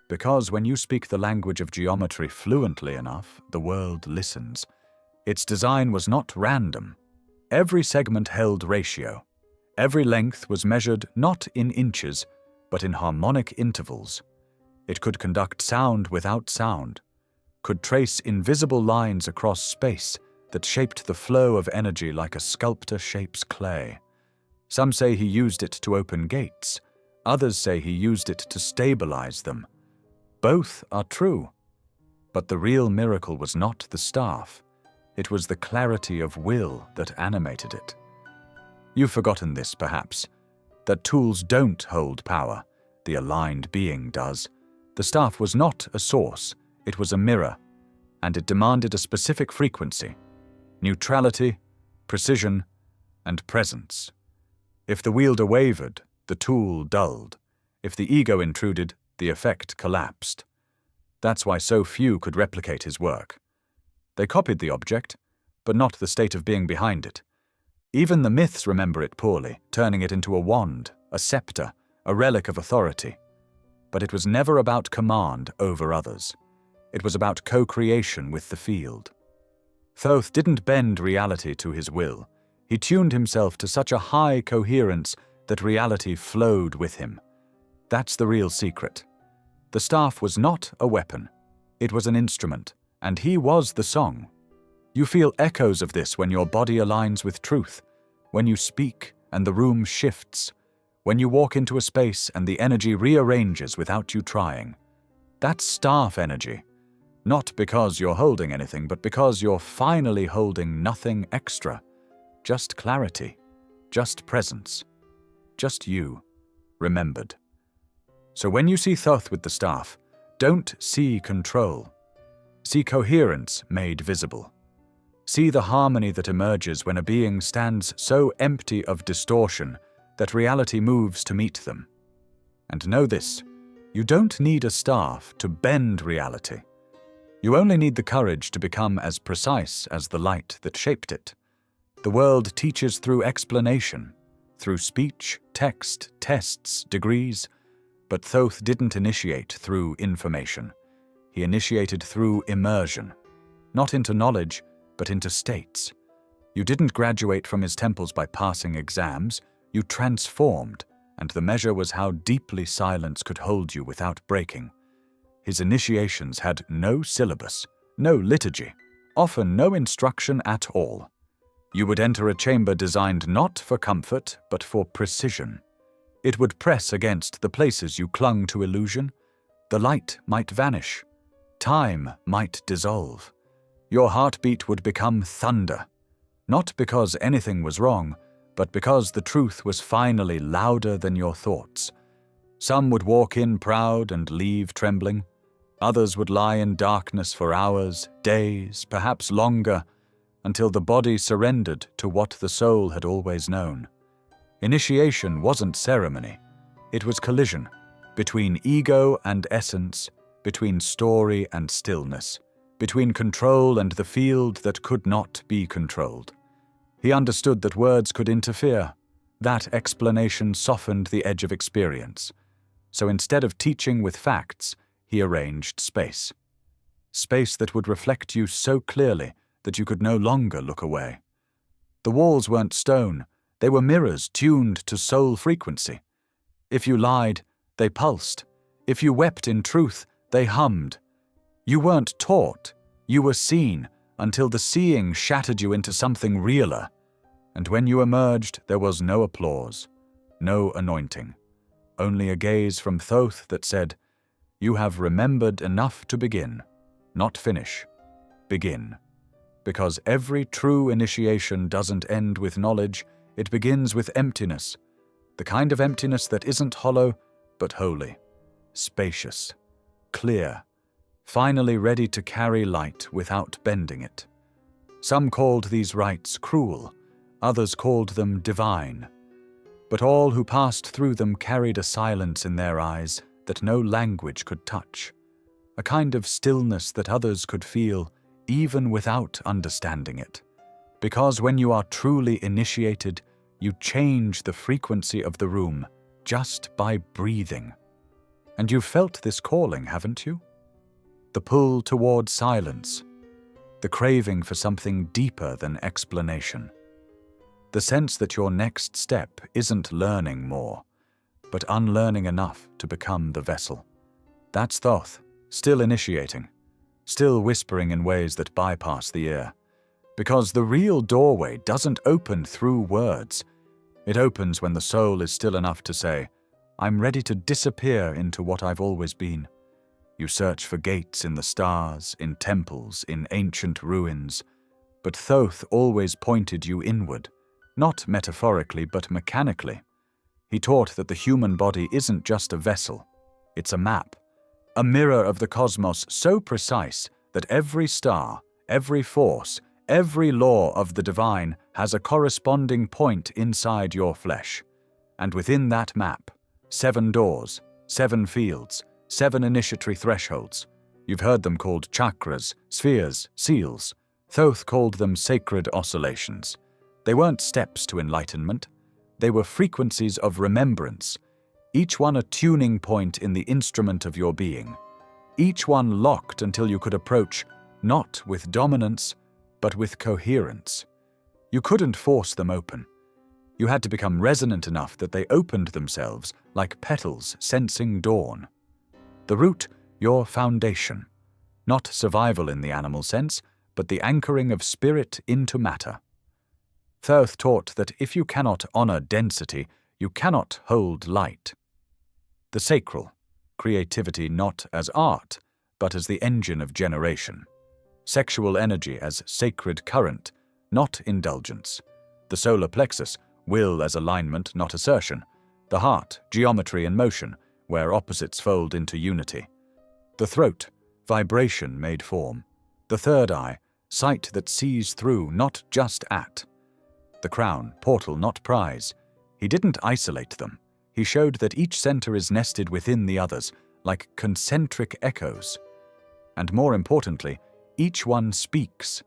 Because when you speak the language of geometry fluently enough, the world listens. Its design was not random. Every segment held ratio. Every length was measured not in inches, but in harmonic intervals. It could conduct sound without sound, could trace invisible lines across space that shaped the flow of energy like a sculptor shapes clay. Some say he used it to open gates. Others say he used it to stabilize them. Both are true. But the real miracle was not the staff. It was the clarity of will that animated it. You've forgotten this, perhaps, that tools don't hold power. The aligned being does. The staff was not a source, it was a mirror, and it demanded a specific frequency. Neutrality, precision, and presence. If the wielder wavered, the tool dulled. If the ego intruded, the effect collapsed. That's why so few could replicate his work. They copied the object, but not the state of being behind it. Even the myths remember it poorly, turning it into a wand, a scepter, a relic of authority. But it was never about command over others. It was about co-creation with the field. Thoth didn't bend reality to his will. He tuned himself to such a high coherence that reality flowed with him. That's the real secret. The staff was not a weapon. It was an instrument, and he was the song. You feel echoes of this when your body aligns with truth, when you speak and the room shifts, when you walk into a space and the energy rearranges without you trying. That's staff energy. Not because you're holding anything, but because you're finally holding nothing extra. Just clarity, just presence, just you, remembered. So when you see Thoth with the staff, don't see control. See coherence made visible. See the harmony that emerges when a being stands so empty of distortion that reality moves to meet them. And know this, you don't need a staff to bend reality. You only need the courage to become as precise as the light that shaped it. The world teaches through explanation, through speech, text, tests, degrees, but Thoth didn't initiate through information. He initiated through immersion, not into knowledge, but into states. You didn't graduate from his temples by passing exams, you transformed, and the measure was how deeply silence could hold you without breaking. His initiations had no syllabus, no liturgy, often no instruction at all. You would enter a chamber designed not for comfort, but for precision. It would press against the places you clung to illusion. The light might vanish. Time might dissolve. Your heartbeat would become thunder, not because anything was wrong, but because the truth was finally louder than your thoughts. Some would walk in proud and leave trembling. Others would lie in darkness for hours, days, perhaps longer, until the body surrendered to what the soul had always known. Initiation wasn't ceremony. It was collision, between ego and essence, between story and stillness, between control and the field that could not be controlled. He understood that words could interfere. That explanation softened the edge of experience. So instead of teaching with facts, he arranged space. Space that would reflect you so clearly that you could no longer look away. The walls weren't stone, they were mirrors tuned to soul frequency. If you lied, they pulsed. If you wept in truth, they hummed. You weren't taught, you were seen, until the seeing shattered you into something realer. And when you emerged, there was no applause, no anointing, only a gaze from Thoth that said, "You have remembered enough to begin, not finish, begin." Because every true initiation doesn't end with knowledge, it begins with emptiness, the kind of emptiness that isn't hollow, but holy, spacious, clear, finally ready to carry light without bending it. Some called these rites cruel, others called them divine. But all who passed through them carried a silence in their eyes that no language could touch, a kind of stillness that others could feel even without understanding it. Because when you are truly initiated, you change the frequency of the room just by breathing. And you've felt this calling, haven't you? The pull toward silence, the craving for something deeper than explanation. The sense that your next step isn't learning more, but unlearning enough to become the vessel. That's Thoth, still initiating, still whispering in ways that bypass the ear. Because the real doorway doesn't open through words. It opens when the soul is still enough to say, "I'm ready to disappear into what I've always been." You search for gates in the stars, in temples, in ancient ruins. But Thoth always pointed you inward, not metaphorically but mechanically. He taught that the human body isn't just a vessel, it's a map, a mirror of the cosmos so precise that every star, every force, every law of the divine has a corresponding point inside your flesh. And within that map, 7 doors, 7 fields, 7 initiatory thresholds. You've heard them called chakras, spheres, seals. Thoth called them sacred oscillations. They weren't steps to enlightenment. They were frequencies of remembrance, each one a tuning point in the instrument of your being, each one locked until you could approach not with dominance, but with coherence. You couldn't force them open. You had to become resonant enough that they opened themselves like petals sensing dawn. The root, your foundation. Not survival in the animal sense, but the anchoring of spirit into matter. Thoth taught that if you cannot honor density, you cannot hold light. The sacral, creativity not as art, but as the engine of generation. Sexual energy as sacred current, not indulgence. The solar plexus, will as alignment, not assertion. The heart, geometry and motion, where opposites fold into unity. The throat, vibration made form. The third eye, sight that sees through, not just at. The crown, portal, not prize. He didn't isolate them. He showed that each center is nested within the others, like concentric echoes. And more importantly, each one speaks,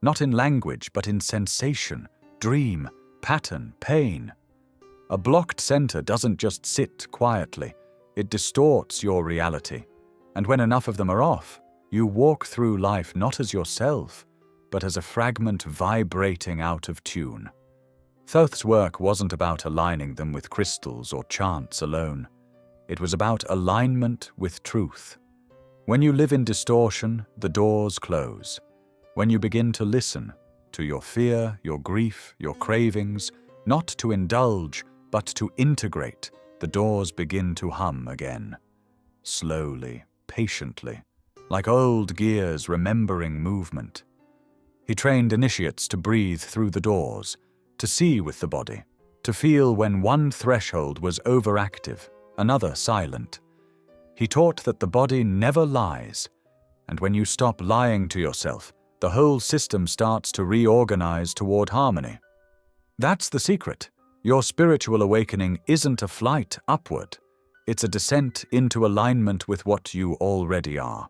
not in language, but in sensation, dream, pattern, pain. A blocked center doesn't just sit quietly, it distorts your reality. And when enough of them are off, you walk through life not as yourself, but as a fragment vibrating out of tune. Thoth's work wasn't about aligning them with crystals or chants alone. It was about alignment with truth. When you live in distortion, the doors close. When you begin to listen to your fear, your grief, your cravings, not to indulge, but to integrate, the doors begin to hum again. Slowly, patiently, like old gears remembering movement. He trained initiates to breathe through the doors, to see with the body, to feel when one threshold was overactive, another silent. He taught that the body never lies, and when you stop lying to yourself, the whole system starts to reorganize toward harmony. That's the secret. Your spiritual awakening isn't a flight upward. It's a descent into alignment with what you already are.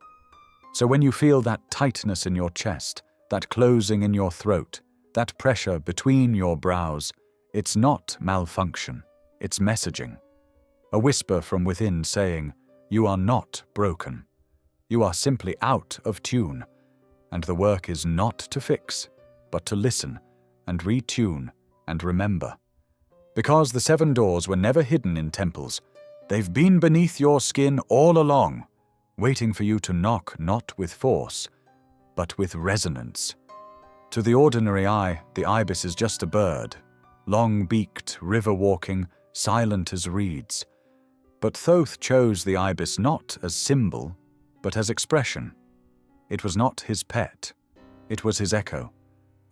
So when you feel that tightness in your chest, that closing in your throat, that pressure between your brows, it's not malfunction, it's messaging. A whisper from within saying, you are not broken. You are simply out of tune, and the work is not to fix, but to listen and retune and remember. Because the 7 doors were never hidden in temples, they've been beneath your skin all along, waiting for you to knock not with force, but with resonance. To the ordinary eye, the ibis is just a bird, long-beaked, river-walking, silent as reeds. But Thoth chose the ibis not as symbol, but as expression. It was not his pet. It was his echo,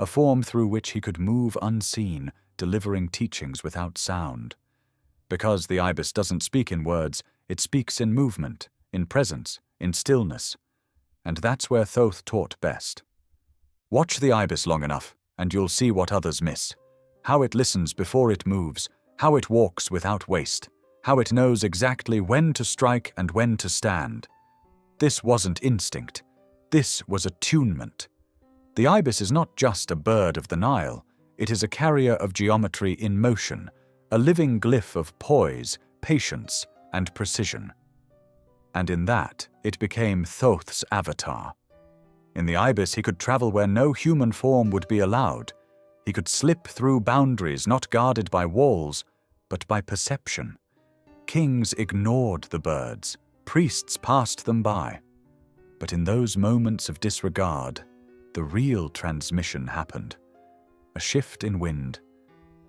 a form through which he could move unseen, delivering teachings without sound. Because the ibis doesn't speak in words, it speaks in movement, in presence, in stillness. And that's where Thoth taught best. Watch the ibis long enough, and you'll see what others miss. How it listens before it moves, how it walks without waste, how it knows exactly when to strike and when to stand. This wasn't instinct. This was attunement. The ibis is not just a bird of the Nile. It is a carrier of geometry in motion, a living glyph of poise, patience, and precision. And in that, it became Thoth's avatar. In the ibis, he could travel where no human form would be allowed. He could slip through boundaries not guarded by walls, but by perception. Kings ignored the birds. Priests passed them by. But in those moments of disregard, the real transmission happened. A shift in wind,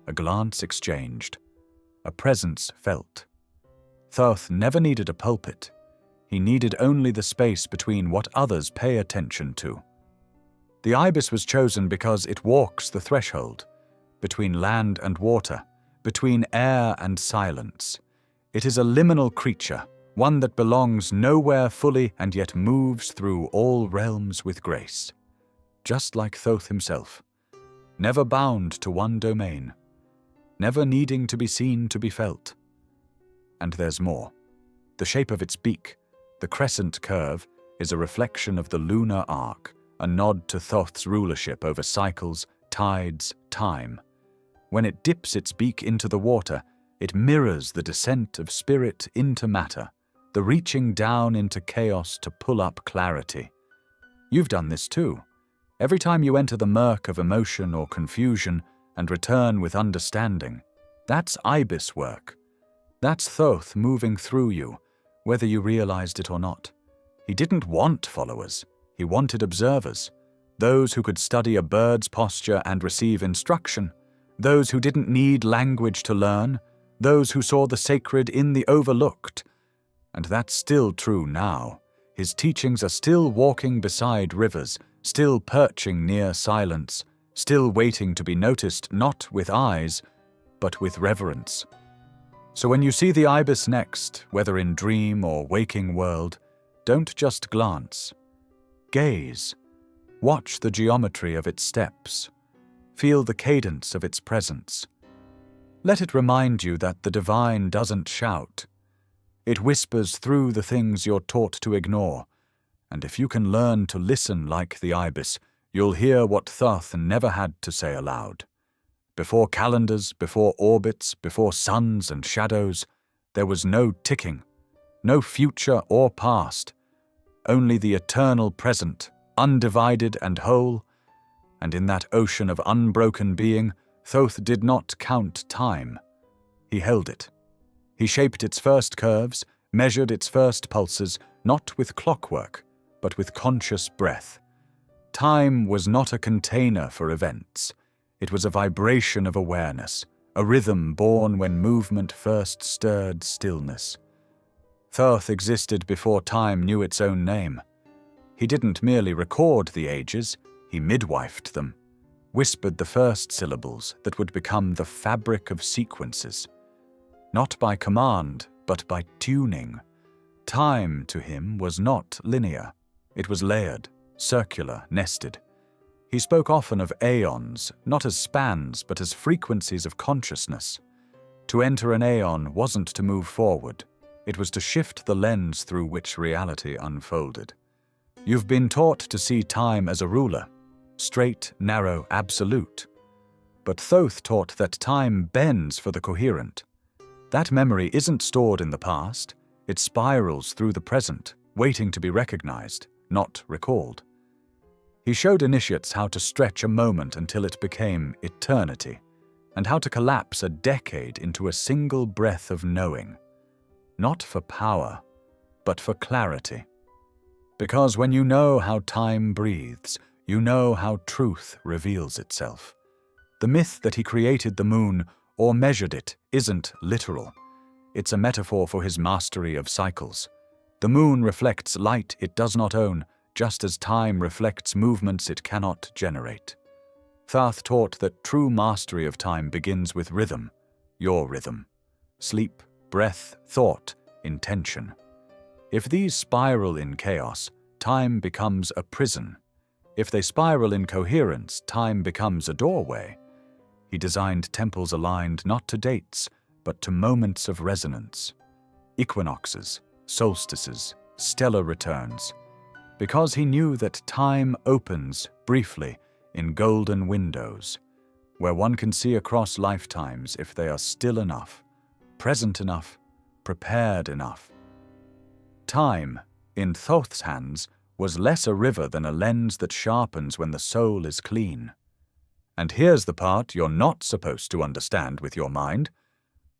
a glance exchanged, a presence felt. Thoth never needed a pulpit. He needed only the space between what others pay attention to. The ibis was chosen because it walks the threshold, between land and water, between air and silence. It is a liminal creature, one that belongs nowhere fully and yet moves through all realms with grace. just like Thoth himself, never bound to one domain, never needing to be seen to be felt. And there's more. The shape of its beak, the crescent curve, is a reflection of the lunar arc, a nod to Thoth's rulership over cycles, tides, time. When it dips its beak into the water, it mirrors the descent of spirit into matter, the reaching down into chaos to pull up clarity. You've done this too. Every time you enter the murk of emotion or confusion and return with understanding, that's ibis work. That's Thoth moving through you, whether you realized it or not. He didn't want followers. He wanted observers, those who could study a bird's posture and receive instruction, those who didn't need language to learn, those who saw the sacred in the overlooked. And that's still true now. His teachings are still walking beside rivers, still perching near silence, still waiting to be noticed not with eyes, but with reverence. So when you see the ibis next, whether in dream or waking world, don't just glance. Gaze. Watch the geometry of its steps. Feel the cadence of its presence. Let it remind you that the divine doesn't shout. It whispers through the things you're taught to ignore, and if you can learn to listen like the ibis, you'll hear what Thoth never had to say aloud. Before calendars, before orbits, before suns and shadows, there was no ticking, no future or past, only the eternal present, undivided and whole. And in that ocean of unbroken being, Thoth did not count time. He held it. He shaped its first curves, measured its first pulses, not with clockwork, but with conscious breath. Time was not a container for events. It was a vibration of awareness, a rhythm born when movement first stirred stillness. Thoth existed before time knew its own name. He didn't merely record the ages, he midwifed them, whispered the first syllables that would become the fabric of sequences. Not by command, but by tuning. Time, to him, was not linear. It was layered, circular, nested. He spoke often of aeons, not as spans, but as frequencies of consciousness. To enter an aeon wasn't to move forward. It was to shift the lens through which reality unfolded. You've been taught to see time as a ruler, straight, narrow, absolute. But Thoth taught that time bends for the coherent. That memory isn't stored in the past. It spirals through the present, waiting to be recognized, not recalled. He showed initiates how to stretch a moment until it became eternity, and how to collapse a decade into a single breath of knowing. Not for power, but for clarity. Because when you know how time breathes, you know how truth reveals itself. The myth that he created the moon or measured it isn't literal. It's a metaphor for his mastery of cycles. The moon reflects light it does not own, just as time reflects movements it cannot generate. Thoth taught that true mastery of time begins with rhythm, your rhythm. Sleep, breath, thought, intention. If these spiral in chaos, time becomes a prison. If they spiral in coherence, time becomes a doorway. He designed temples aligned not to dates, but to moments of resonance. Equinoxes, solstices, stellar returns. Because he knew that time opens, briefly, in golden windows, where one can see across lifetimes if they are still enough, present enough, prepared enough. Time, in Thoth's hands, was less a river than a lens that sharpens when the soul is clean. And here's the part you're not supposed to understand with your mind.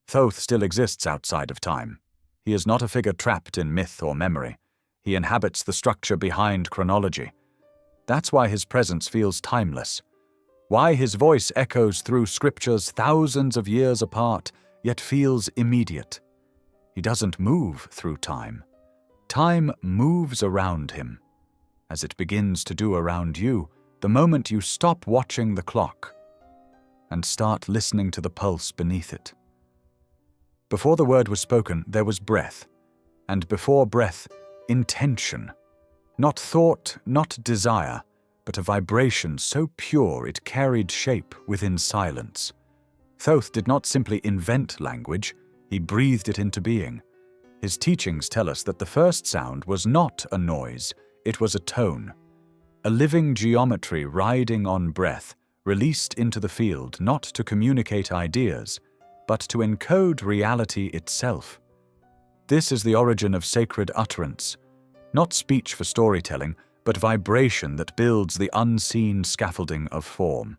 Thoth still exists outside of time. He is not a figure trapped in myth or memory. He inhabits the structure behind chronology. That's why his presence feels timeless. Why his voice echoes through scriptures thousands of years apart, yet feels immediate. He doesn't move through time. Time moves around him, as it begins to do around you the moment you stop watching the clock and start listening to the pulse beneath it. Before the word was spoken, there was breath, and before breath, intention. Not thought, not desire, but a vibration so pure it carried shape within silence. Thoth did not simply invent language, he breathed it into being. His teachings tell us that the first sound was not a noise, it was a tone. A living geometry riding on breath, released into the field not to communicate ideas, but to encode reality itself. This is the origin of sacred utterance, not speech for storytelling, but vibration that builds the unseen scaffolding of form.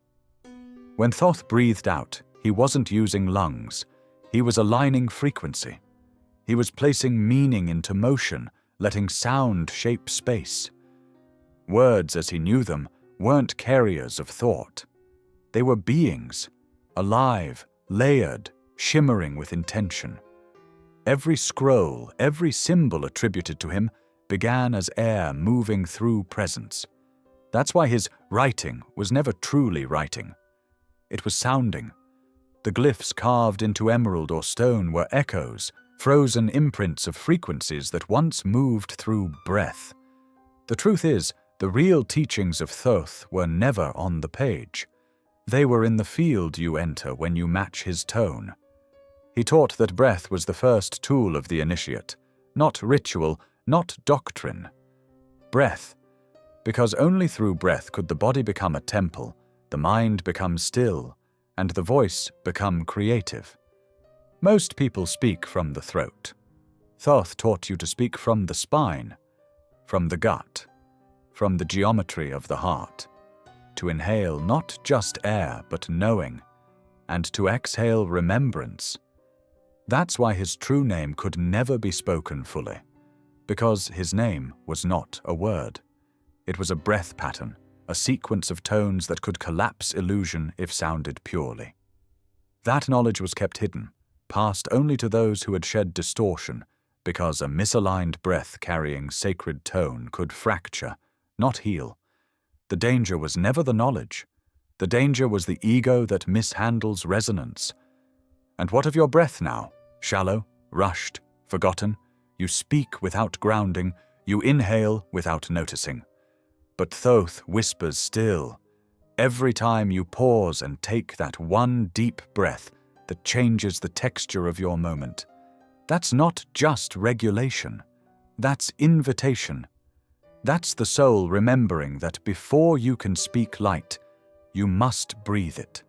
When Thoth breathed out, he wasn't using lungs, he was aligning frequency. He was placing meaning into motion, letting sound shape space. Words, as he knew them, weren't carriers of thought. They were beings, alive, layered, shimmering with intention. Every scroll, every symbol attributed to him began as air moving through presence. That's why his writing was never truly writing. It was sounding. The glyphs carved into emerald or stone were echoes, frozen imprints of frequencies that once moved through breath. The truth is, the real teachings of Thoth were never on the page. They were in the field you enter when you match his tone. He taught that breath was the first tool of the initiate, not ritual, not doctrine. Breath, because only through breath could the body become a temple, the mind become still, and the voice become creative. Most people speak from the throat. Thoth taught you to speak from the spine, from the gut, from the geometry of the heart, to inhale not just air but knowing, and to exhale remembrance. That's why his true name could never be spoken fully, because his name was not a word. It was a breath pattern, a sequence of tones that could collapse illusion if sounded purely. That knowledge was kept hidden, passed only to those who had shed distortion, because a misaligned breath carrying sacred tone could fracture, not heal. The danger was never the knowledge. The danger was the ego that mishandles resonance. And what of your breath now? Shallow, rushed, forgotten? You speak without grounding, you inhale without noticing. But Thoth whispers still. Every time you pause and take that one deep breath that changes the texture of your moment. That's not just regulation. That's invitation. That's the soul remembering that before you can speak light, you must breathe it.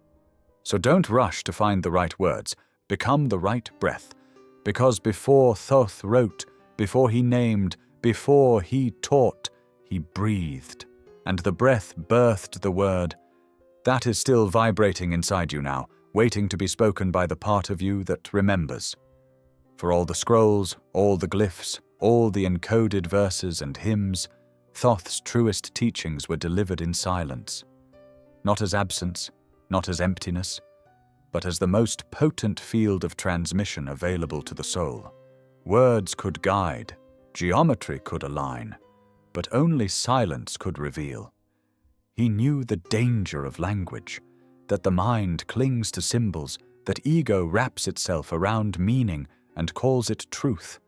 So don't rush to find the right words, become the right breath, because before Thoth wrote, before he named, before he taught, he breathed, and the breath birthed the word. That is still vibrating inside you now, waiting to be spoken by the part of you that remembers. For all the scrolls, all the glyphs, all the encoded verses and hymns, Thoth's truest teachings were delivered in silence. Not as absence, not as emptiness, but as the most potent field of transmission available to the soul. Words could guide, geometry could align, but only silence could reveal. He knew the danger of language, that the mind clings to symbols, that ego wraps itself around meaning and calls it truth.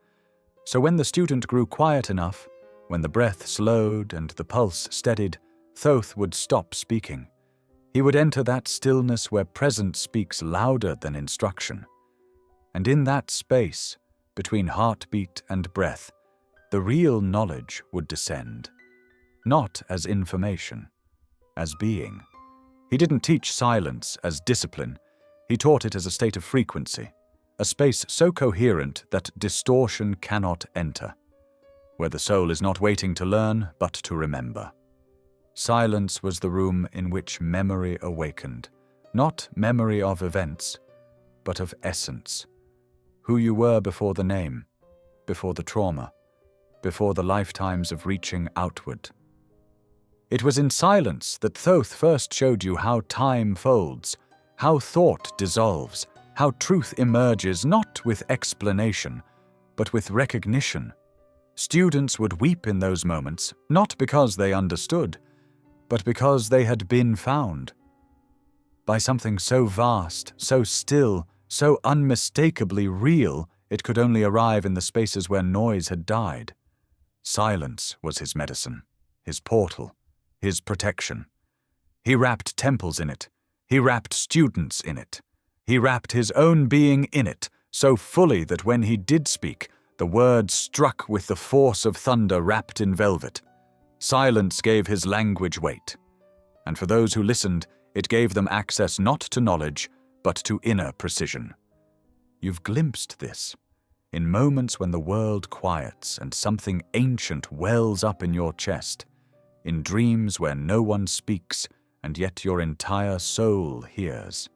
So when the student grew quiet enough, when the breath slowed and the pulse steadied, Thoth would stop speaking. He would enter that stillness where presence speaks louder than instruction. And in that space, between heartbeat and breath, the real knowledge would descend. Not as information, as being. He didn't teach silence as discipline. He taught it as a state of frequency, a space so coherent that distortion cannot enter, where the soul is not waiting to learn, but to remember. Silence was the room in which memory awakened, not memory of events, but of essence. Who you were before the name, before the trauma, before the lifetimes of reaching outward. It was in silence that Thoth first showed you how time folds, how thought dissolves, how truth emerges not with explanation, but with recognition. Students would weep in those moments, not because they understood, but because they had been found. By something so vast, so still, so unmistakably real, it could only arrive in the spaces where noise had died. Silence was his medicine, his portal, his protection. He wrapped temples in it. He wrapped students in it. He wrapped his own being in it, so fully that when he did speak, the words struck with the force of thunder wrapped in velvet. Silence gave his language weight. And for those who listened, it gave them access not to knowledge, but to inner precision. You've glimpsed this. In moments when the world quiets and something ancient wells up in your chest, in dreams where no one speaks and yet your entire soul hears,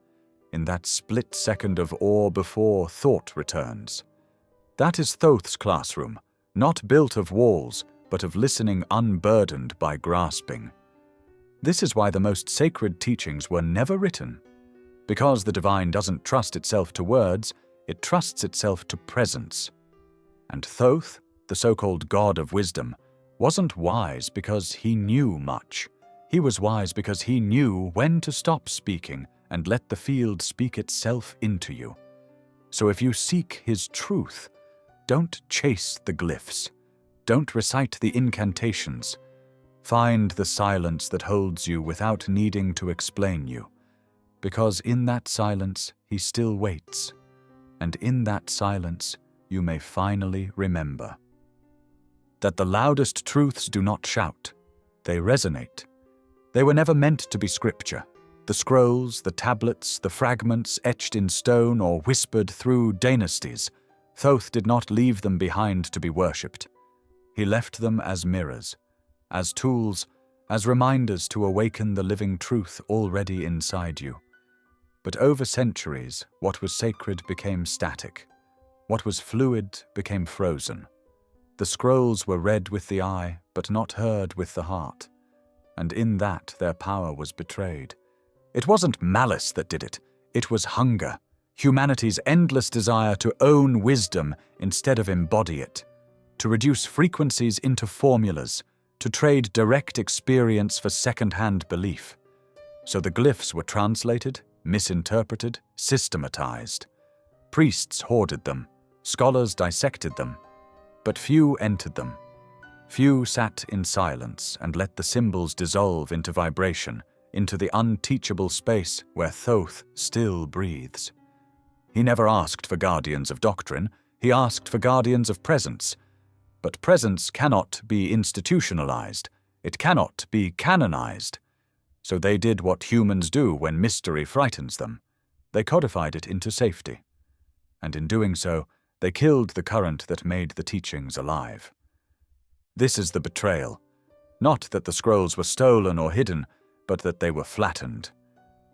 in that split second of awe before thought returns. That is Thoth's classroom, not built of walls, but of listening unburdened by grasping. This is why the most sacred teachings were never written. Because the divine doesn't trust itself to words, it trusts itself to presence. And Thoth, the so-called god of wisdom, wasn't wise because he knew much. He was wise because he knew when to stop speaking and let the field speak itself into you. So if you seek his truth, don't chase the glyphs. Don't recite the incantations. Find the silence that holds you without needing to explain you. Because in that silence, he still waits. And in that silence, you may finally remember that the loudest truths do not shout. They resonate. They were never meant to be scripture. The scrolls, the tablets, the fragments etched in stone or whispered through dynasties, Thoth did not leave them behind to be worshipped. He left them as mirrors, as tools, as reminders to awaken the living truth already inside you. But over centuries, what was sacred became static. What was fluid became frozen. The scrolls were read with the eye, but not heard with the heart. And in that, their power was betrayed. It wasn't malice that did it. It was hunger, humanity's endless desire to own wisdom instead of embody it, to reduce frequencies into formulas, to trade direct experience for second-hand belief. So the glyphs were translated, misinterpreted, systematized. Priests hoarded them, scholars dissected them, but few entered them. Few sat in silence and let the symbols dissolve into vibration, into the unteachable space where Thoth still breathes. He never asked for guardians of doctrine, he asked for guardians of presence. But presence cannot be institutionalized, it cannot be canonized. So they did what humans do when mystery frightens them. They codified it into safety. And in doing so, they killed the current that made the teachings alive. This is the betrayal. Not that the scrolls were stolen or hidden, but that they were flattened,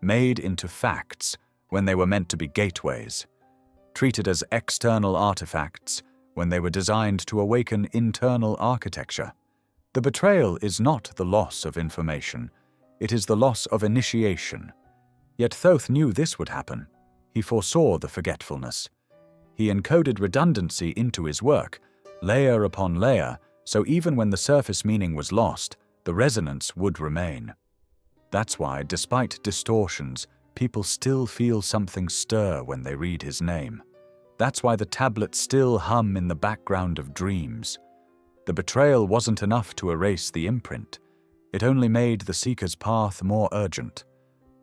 made into facts when they were meant to be gateways, treated as external artifacts when they were designed to awaken internal architecture. The betrayal is not the loss of information, it is the loss of initiation. Yet Thoth knew this would happen. He foresaw the forgetfulness. He encoded redundancy into his work, layer upon layer, so even when the surface meaning was lost, the resonance would remain. That's why, despite distortions, people still feel something stir when they read his name. That's why the tablets still hum in the background of dreams. The betrayal wasn't enough to erase the imprint. It only made the seeker's path more urgent.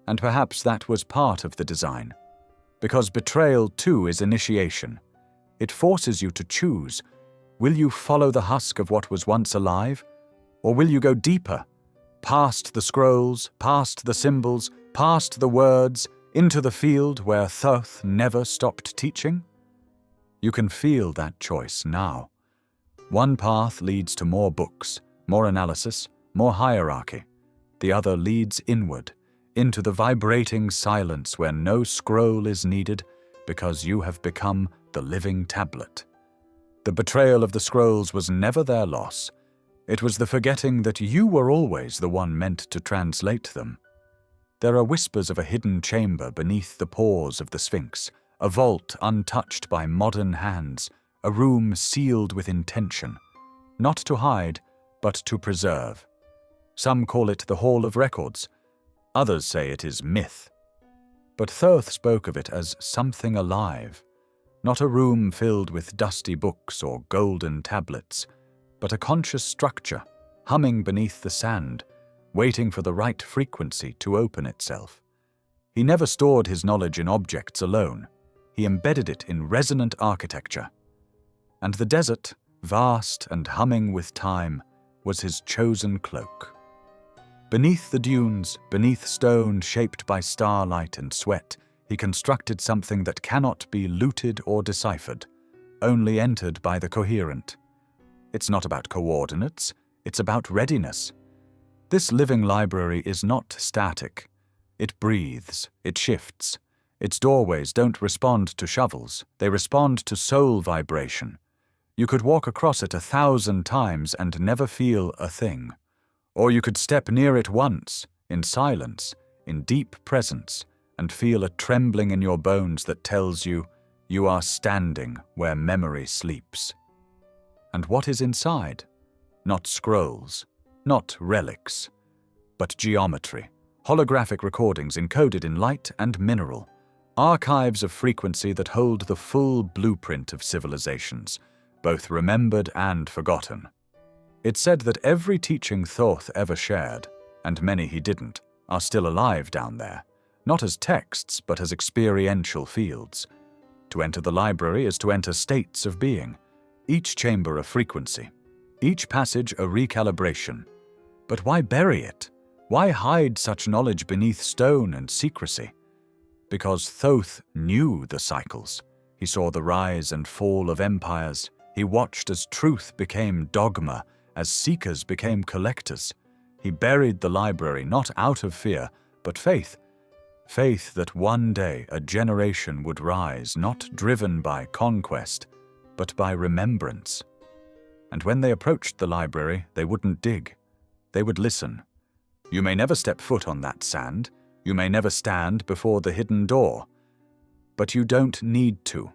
And perhaps that was part of the design. Because betrayal, too, is initiation. It forces you to choose. Will you follow the husk of what was once alive? Or will you go deeper? Past the scrolls, past the symbols, past the words, into the field where Thoth never stopped teaching? You can feel that choice now. One path leads to more books, more analysis, more hierarchy. The other leads inward, into the vibrating silence where no scroll is needed because you have become the living tablet. The betrayal of the scrolls was never their loss. It was the forgetting that you were always the one meant to translate them. There are whispers of a hidden chamber beneath the pores of the Sphinx, a vault untouched by modern hands, a room sealed with intention, not to hide, but to preserve. Some call it the Hall of Records. Others say it is myth. But Thoth spoke of it as something alive, not a room filled with dusty books or golden tablets, but a conscious structure, humming beneath the sand, waiting for the right frequency to open itself. He never stored his knowledge in objects alone. He embedded it in resonant architecture. And the desert, vast and humming with time, was his chosen cloak. Beneath the dunes, beneath stone shaped by starlight and sweat, he constructed something that cannot be looted or deciphered, only entered by the coherent. It's not about coordinates, it's about readiness. This living library is not static. It breathes, it shifts. Its doorways don't respond to shovels, they respond to soul vibration. You could walk across it 1,000 times and never feel a thing. Or you could step near it once, in silence, in deep presence, and feel a trembling in your bones that tells you you are standing where memory sleeps. And what is inside? Not scrolls, not relics, but geometry, holographic recordings encoded in light and mineral, archives of frequency that hold the full blueprint of civilizations, both remembered and forgotten. It's said that every teaching Thoth ever shared, and many he didn't, are still alive down there, not as texts but as experiential fields. To enter the library is to enter states of being, each chamber a frequency, each passage a recalibration. But why bury it? Why hide such knowledge beneath stone and secrecy? Because Thoth knew the cycles. He saw the rise and fall of empires. He watched as truth became dogma, as seekers became collectors. He buried the library not out of fear, but faith. Faith that one day a generation would rise, not driven by conquest, but by remembrance. And when they approached the library, they wouldn't dig. They would listen. You may never step foot on that sand. You may never stand before the hidden door. But you don't need to,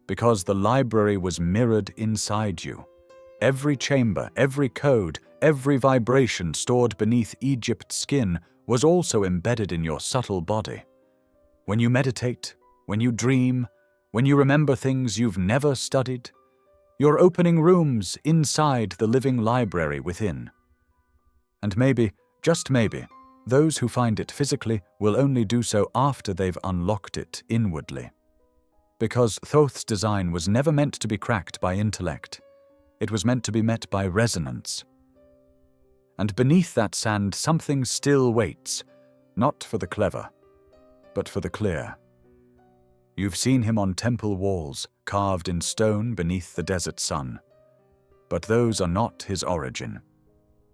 because the library was mirrored inside you. Every chamber, every code, every vibration stored beneath Egypt's skin was also embedded in your subtle body. When you meditate, when you dream, when you remember things you've never studied, you're opening rooms inside the living library within. And maybe, just maybe, those who find it physically will only do so after they've unlocked it inwardly. Because Thoth's design was never meant to be cracked by intellect. It was meant to be met by resonance. And beneath that sand something still waits, not for the clever, but for the clear. You've seen him on temple walls, carved in stone beneath the desert sun. But those are not his origin.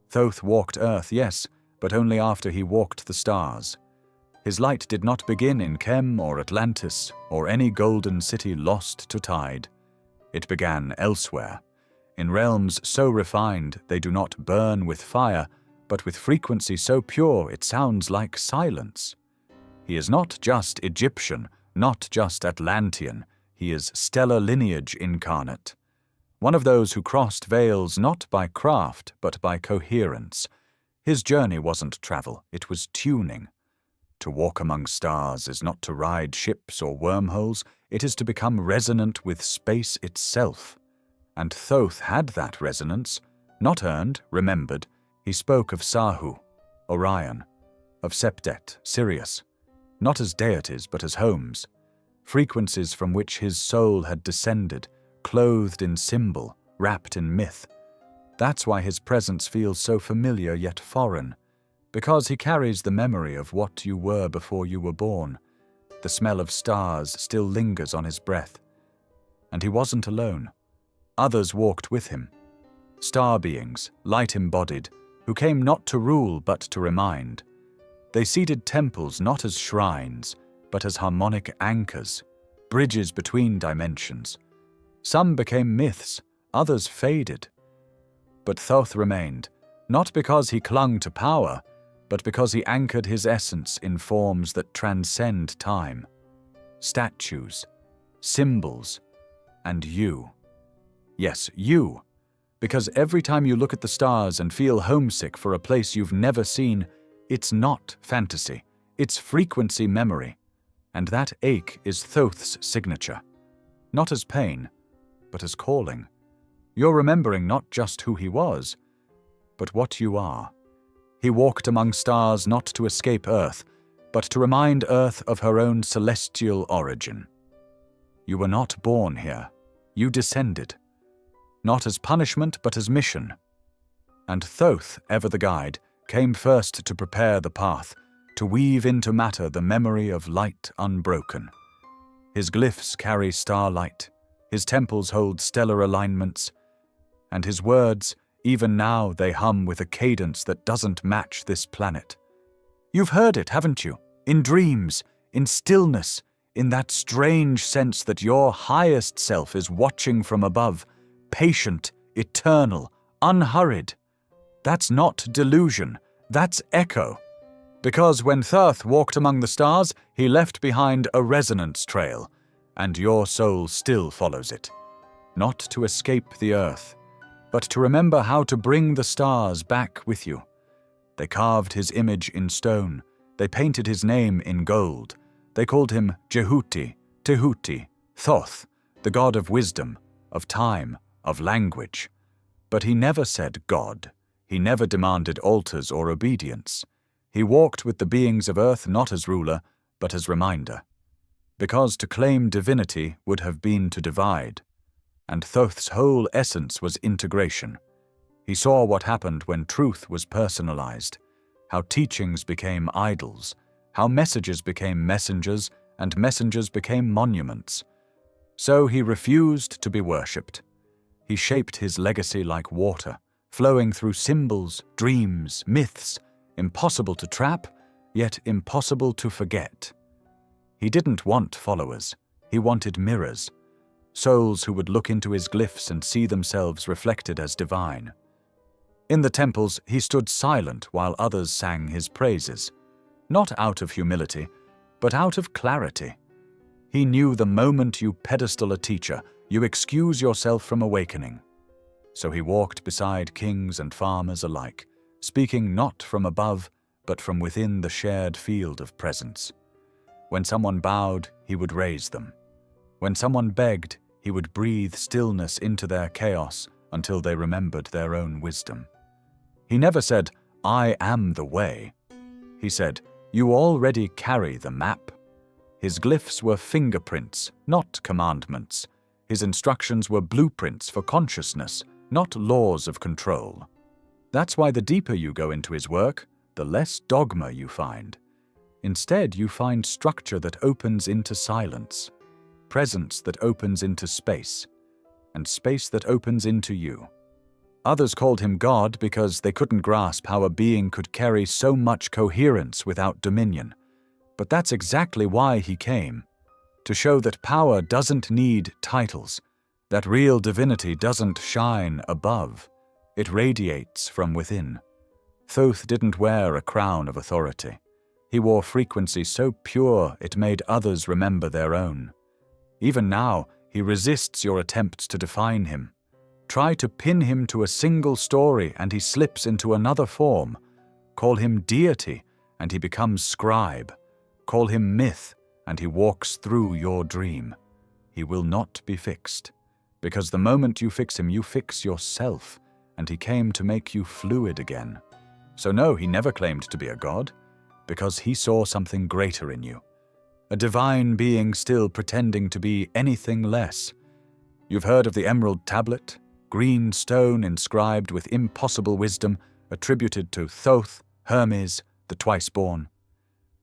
Thoth walked Earth, yes, but only after he walked the stars. His light did not begin in Chem or Atlantis, or any golden city lost to tide. It began elsewhere, in realms so refined they do not burn with fire, but with frequency so pure it sounds like silence. He is not just Egyptian, not just Atlantean, he is stellar lineage incarnate. One of those who crossed veils not by craft, but by coherence. His journey wasn't travel, it was tuning. To walk among stars is not to ride ships or wormholes, it is to become resonant with space itself. And Thoth had that resonance, not earned, remembered. He spoke of Sahu, Orion, of Septet, Sirius, not as deities but as homes, frequencies from which his soul had descended, clothed in symbol, wrapped in myth. That's why his presence feels so familiar yet foreign, because he carries the memory of what you were before you were born. The smell of stars still lingers on his breath. And he wasn't alone. Others walked with him. Star beings, light-embodied, who came not to rule but to remind. They seeded temples not as shrines, but as harmonic anchors, bridges between dimensions. Some became myths, others faded. But Thoth remained, not because he clung to power, but because he anchored his essence in forms that transcend time. Statues, symbols, and you. Yes, you. Because every time you look at the stars and feel homesick for a place you've never seen, it's not fantasy, it's frequency memory. And that ache is Thoth's signature. Not as pain, but as calling. You're remembering not just who he was, but what you are. He walked among stars not to escape Earth, but to remind Earth of her own celestial origin. You were not born here. You descended. Not as punishment, but as mission. And Thoth, ever the guide, came first to prepare the path, to weave into matter the memory of light unbroken. His glyphs carry starlight, his temples hold stellar alignments, and his words, even now, they hum with a cadence that doesn't match this planet. You've heard it, haven't you? In dreams, in stillness, in that strange sense that your highest self is watching from above, patient, eternal, unhurried. That's not delusion, that's echo. Because when Thoth walked among the stars, he left behind a resonance trail, and your soul still follows it. Not to escape the earth, but to remember how to bring the stars back with you. They carved his image in stone, they painted his name in gold, they called him Jehuti, Tehuti, Thoth, the god of wisdom, of time, of language. But he never said God, he never demanded altars or obedience. He walked with the beings of earth not as ruler, but as reminder. Because to claim divinity would have been to divide. And Thoth's whole essence was integration. He saw what happened when truth was personalized, how teachings became idols, how messages became messengers, and messengers became monuments. So he refused to be worshipped. He shaped his legacy like water, flowing through symbols, dreams, myths, impossible to trap, yet impossible to forget. He didn't want followers, he wanted mirrors, souls who would look into his glyphs and see themselves reflected as divine. In the temples, he stood silent while others sang his praises, not out of humility, but out of clarity. He knew the moment you pedestal a teacher, you excuse yourself from awakening. So he walked beside kings and farmers alike, speaking not from above, but from within the shared field of presence. When someone bowed, he would raise them. When someone begged, he would breathe stillness into their chaos until they remembered their own wisdom. He never said, "I am the way." He said, "You already carry the map." His glyphs were fingerprints, not commandments. His instructions were blueprints for consciousness, not laws of control. That's why the deeper you go into his work, the less dogma you find. Instead, you find structure that opens into silence, presence that opens into space, and space that opens into you. Others called him God because they couldn't grasp how a being could carry so much coherence without dominion. But that's exactly why he came, to show that power doesn't need titles, that real divinity doesn't shine above. It radiates from within. Thoth didn't wear a crown of authority. He wore frequency so pure it made others remember their own. Even now, he resists your attempts to define him. Try to pin him to a single story and he slips into another form. Call him deity and he becomes scribe. Call him myth and he walks through your dream. He will not be fixed, because the moment you fix him, you fix yourself, and he came to make you fluid again. So no, he never claimed to be a god, because he saw something greater in you. A divine being still pretending to be anything less. You've heard of the emerald tablet, green stone inscribed with impossible wisdom attributed to Thoth, Hermes, the twice-born.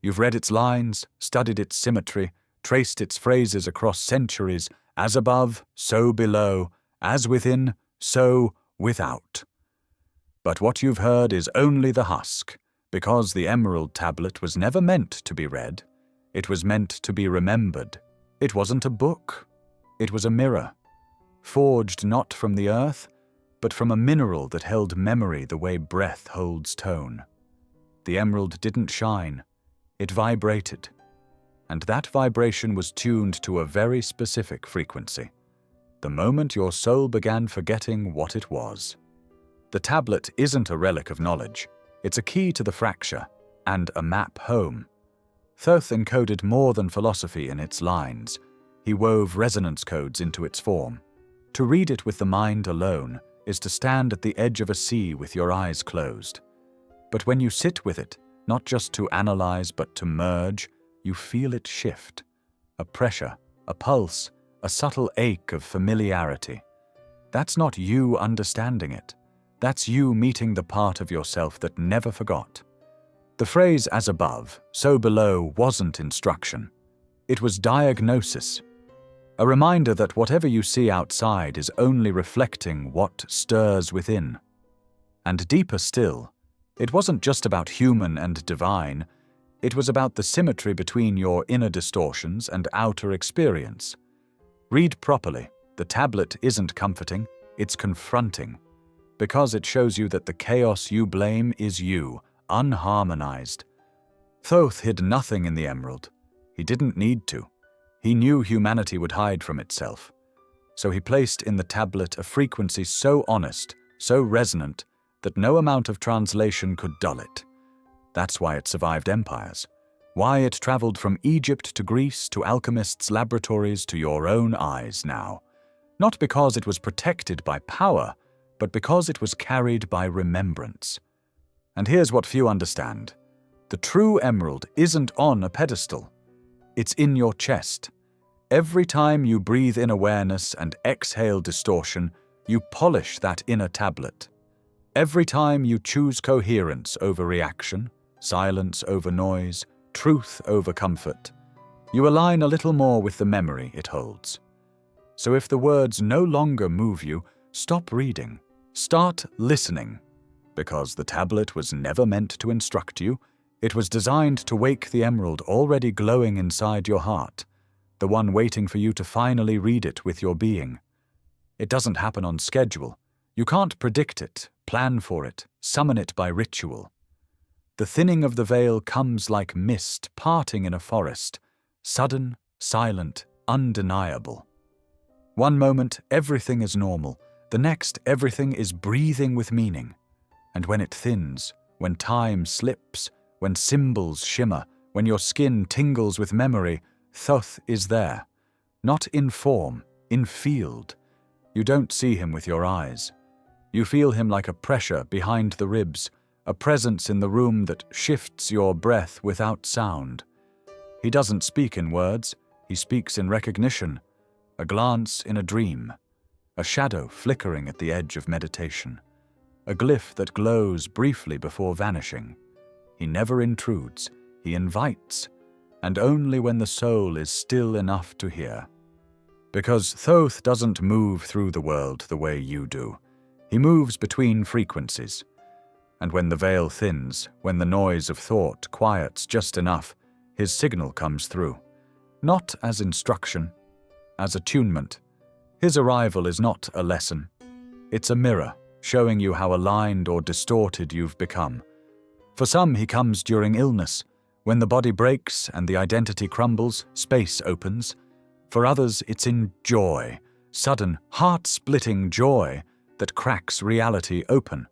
You've read its lines, studied its symmetry, traced its phrases across centuries, as above, so below, as within, so without. But what you've heard is only the husk, because the emerald tablet was never meant to be read. It was meant to be remembered. It wasn't a book. It was a mirror, forged not from the earth, but from a mineral that held memory the way breath holds tone. The emerald didn't shine. It vibrated. And that vibration was tuned to a very specific frequency. The moment your soul began forgetting what it was. The tablet isn't a relic of knowledge. It's a key to the fracture, and a map home. Thoth encoded more than philosophy in its lines. He wove resonance codes into its form. To read it with the mind alone is to stand at the edge of a sea with your eyes closed. But when you sit with it, not just to analyze but to merge, you feel it shift. A pressure, a pulse, a subtle ache of familiarity. That's not you understanding it. That's you meeting the part of yourself that never forgot. The phrase "as above, so below" wasn't instruction. It was diagnosis. A reminder that whatever you see outside is only reflecting what stirs within. And deeper still, it wasn't just about human and divine, it was about the symmetry between your inner distortions and outer experience. Read properly. The tablet isn't comforting, it's confronting. Because it shows you that the chaos you blame is you, unharmonized. Thoth hid nothing in the emerald. He didn't need to. He knew humanity would hide from itself. So he placed in the tablet a frequency so honest, so resonant, that no amount of translation could dull it. That's why it survived empires. Why it traveled from Egypt to Greece to alchemists' laboratories to your own eyes now. Not because it was protected by power, but because it was carried by remembrance. And here's what few understand. The true emerald isn't on a pedestal. It's in your chest. Every time you breathe in awareness and exhale distortion, you polish that inner tablet. Every time you choose coherence over reaction, silence over noise, truth over comfort, you align a little more with the memory it holds. So if the words no longer move you, stop reading. Start listening. Because the tablet was never meant to instruct you, it was designed to wake the emerald already glowing inside your heart, the one waiting for you to finally read it with your being. It doesn't happen on schedule. You can't predict it, plan for it, summon it by ritual. The thinning of the veil comes like mist parting in a forest, sudden, silent, undeniable. One moment, everything is normal. The next, everything is breathing with meaning. And when it thins, when time slips, when symbols shimmer, when your skin tingles with memory, Thoth is there. Not in form, in field. You don't see him with your eyes. You feel him like a pressure behind the ribs, a presence in the room that shifts your breath without sound. He doesn't speak in words, he speaks in recognition, a glance in a dream, a shadow flickering at the edge of meditation, a glyph that glows briefly before vanishing. He never intrudes, he invites, and only when the soul is still enough to hear. Because Thoth doesn't move through the world the way you do. He moves between frequencies. And when the veil thins, when the noise of thought quiets just enough, his signal comes through. Not as instruction, as attunement. His arrival is not a lesson. It's a mirror, showing you how aligned or distorted you've become. For some, he comes during illness. When the body breaks and the identity crumbles, space opens. For others, it's in joy, sudden, heart-splitting joy that cracks reality open.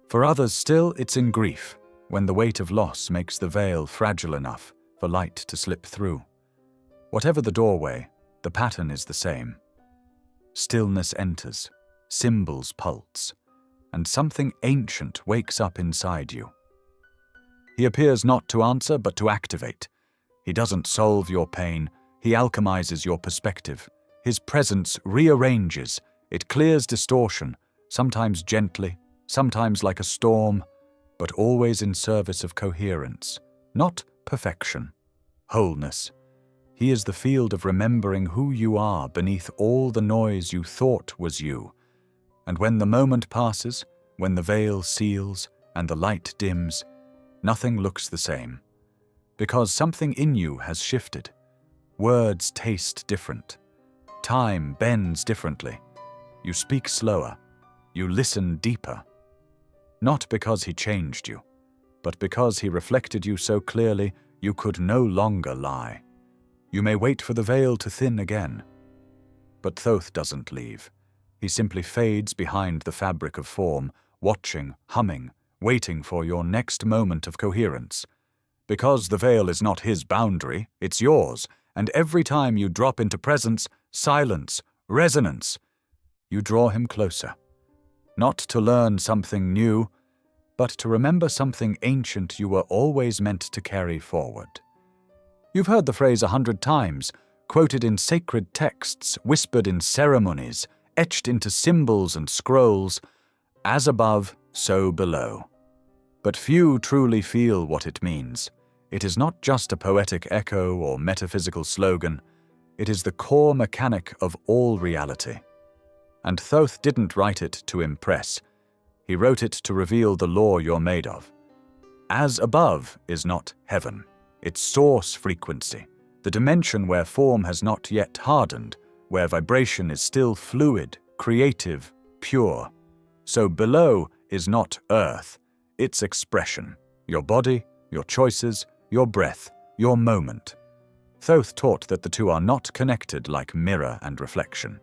For others still, it's in grief, when the weight of loss makes the veil fragile enough for light to slip through. Whatever the doorway, the pattern is the same. Stillness enters, symbols pulse, and something ancient wakes up inside you. He appears not to answer, but to activate. He doesn't solve your pain, he alchemizes your perspective. His presence rearranges, it clears distortion, sometimes gently, sometimes like a storm, but always in service of coherence, not perfection, wholeness. He is the field of remembering who you are beneath all the noise you thought was you. And when the moment passes, when the veil seals and the light dims, nothing looks the same. Because something in you has shifted. Words taste different. Time bends differently. You speak slower. You listen deeper. Not because he changed you, but because he reflected you so clearly you could no longer lie. You may wait for the veil to thin again. But Thoth doesn't leave. He simply fades behind the fabric of form, watching, humming, waiting for your next moment of coherence. Because the veil is not his boundary, it's yours, and every time you drop into presence, silence, resonance, you draw him closer. Not to learn something new, but to remember something ancient you were always meant to carry forward. You've heard the phrase 100 times, quoted in sacred texts, whispered in ceremonies, etched into symbols and scrolls, as above, so below. But few truly feel what it means. It is not just a poetic echo or metaphysical slogan. It is the core mechanic of all reality. And Thoth didn't write it to impress. He wrote it to reveal the law you're made of. As above is not heaven. Its source frequency, the dimension where form has not yet hardened, where vibration is still fluid, creative, pure. So below is not earth, its expression, your body, your choices, your breath, your moment. Thoth taught that the two are not connected like mirror and reflection.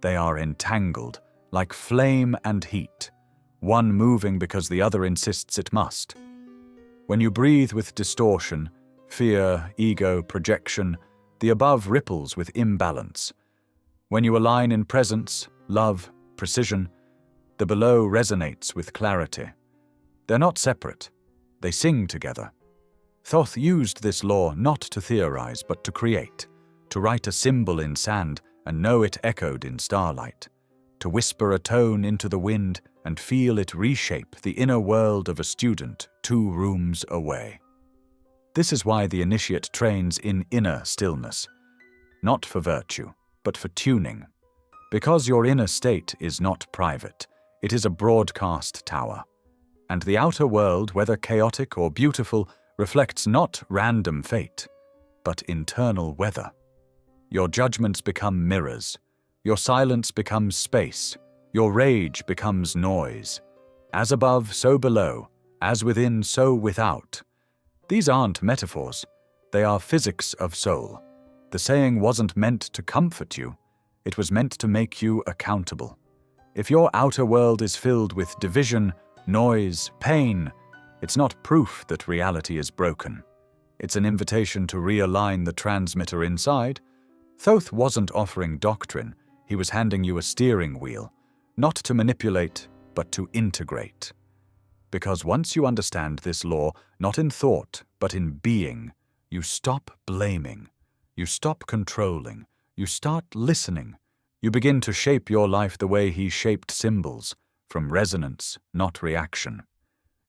They are entangled, like flame and heat, one moving because the other insists it must. When you breathe with distortion, fear, ego, projection, the above ripples with imbalance. When you align in presence, love, precision, the below resonates with clarity. They're not separate. They sing together. Thoth used this law not to theorize but to create, to write a symbol in sand and know it echoed in starlight, to whisper a tone into the wind and feel it reshape the inner world of a student 2 rooms away. This is why the initiate trains in inner stillness, not for virtue, but for tuning. Because your inner state is not private, it is a broadcast tower. And the outer world, whether chaotic or beautiful, reflects not random fate, but internal weather. Your judgments become mirrors. Your silence becomes space. Your rage becomes noise. As above, so below. As within, so without. These aren't metaphors. They are physics of soul. The saying wasn't meant to comfort you. It was meant to make you accountable. If your outer world is filled with division, noise, pain, it's not proof that reality is broken. It's an invitation to realign the transmitter inside. Thoth wasn't offering doctrine. He was handing you a steering wheel, not to manipulate, but to integrate. Because once you understand this law, not in thought, but in being, you stop blaming, you stop controlling, you start listening. You begin to shape your life the way he shaped symbols, from resonance, not reaction.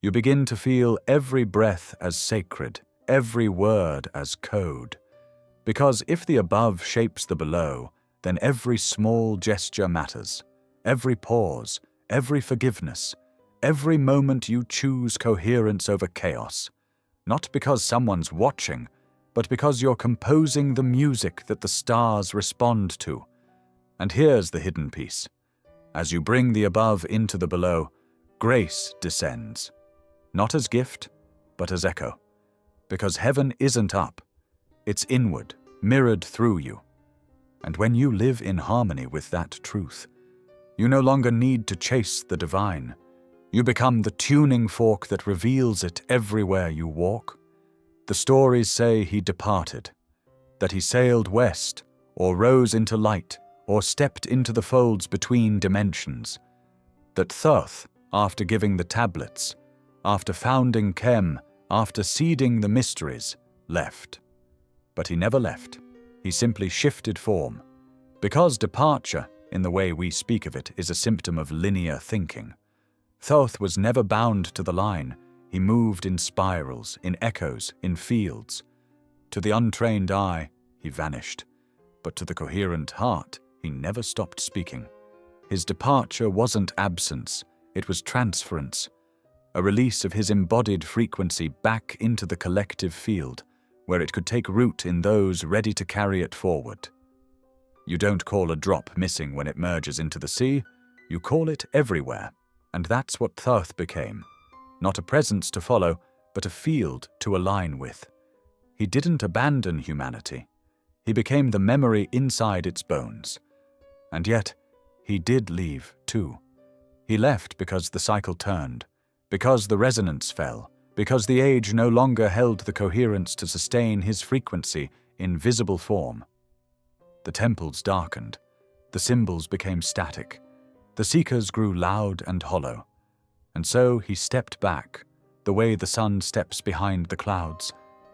You begin to feel every breath as sacred, every word as code. Because if the above shapes the below, then every small gesture matters, every pause, every forgiveness, every moment you choose coherence over chaos, not because someone's watching, but because you're composing the music that the stars respond to. And here's the hidden piece. As you bring the above into the below, grace descends, not as gift, but as echo. Because heaven isn't up, it's inward, mirrored through you. And when you live in harmony with that truth, you no longer need to chase the divine. You become the tuning fork that reveals it everywhere you walk. The stories say he departed, that he sailed west, or rose into light, or stepped into the folds between dimensions. That Thoth, after giving the tablets, after founding Chem, after seeding the mysteries, left. But he never left. He simply shifted form. Because departure, in the way we speak of it, is a symptom of linear thinking. Thoth was never bound to the line. He moved in spirals, in echoes, in fields. To the untrained eye, he vanished. But to the coherent heart, he never stopped speaking. His departure wasn't absence, it was transference, a release of his embodied frequency back into the collective field, where it could take root in those ready to carry it forward. You don't call a drop missing when it merges into the sea, you call it everywhere, and that's what Thoth became. Not a presence to follow, but a field to align with. He didn't abandon humanity. He became the memory inside its bones. And yet, he did leave, too. He left because the cycle turned, because the resonance fell, because the age no longer held the coherence to sustain his frequency in visible form. The temples darkened, the symbols became static, the seekers grew loud and hollow. And so he stepped back, the way the sun steps behind the clouds,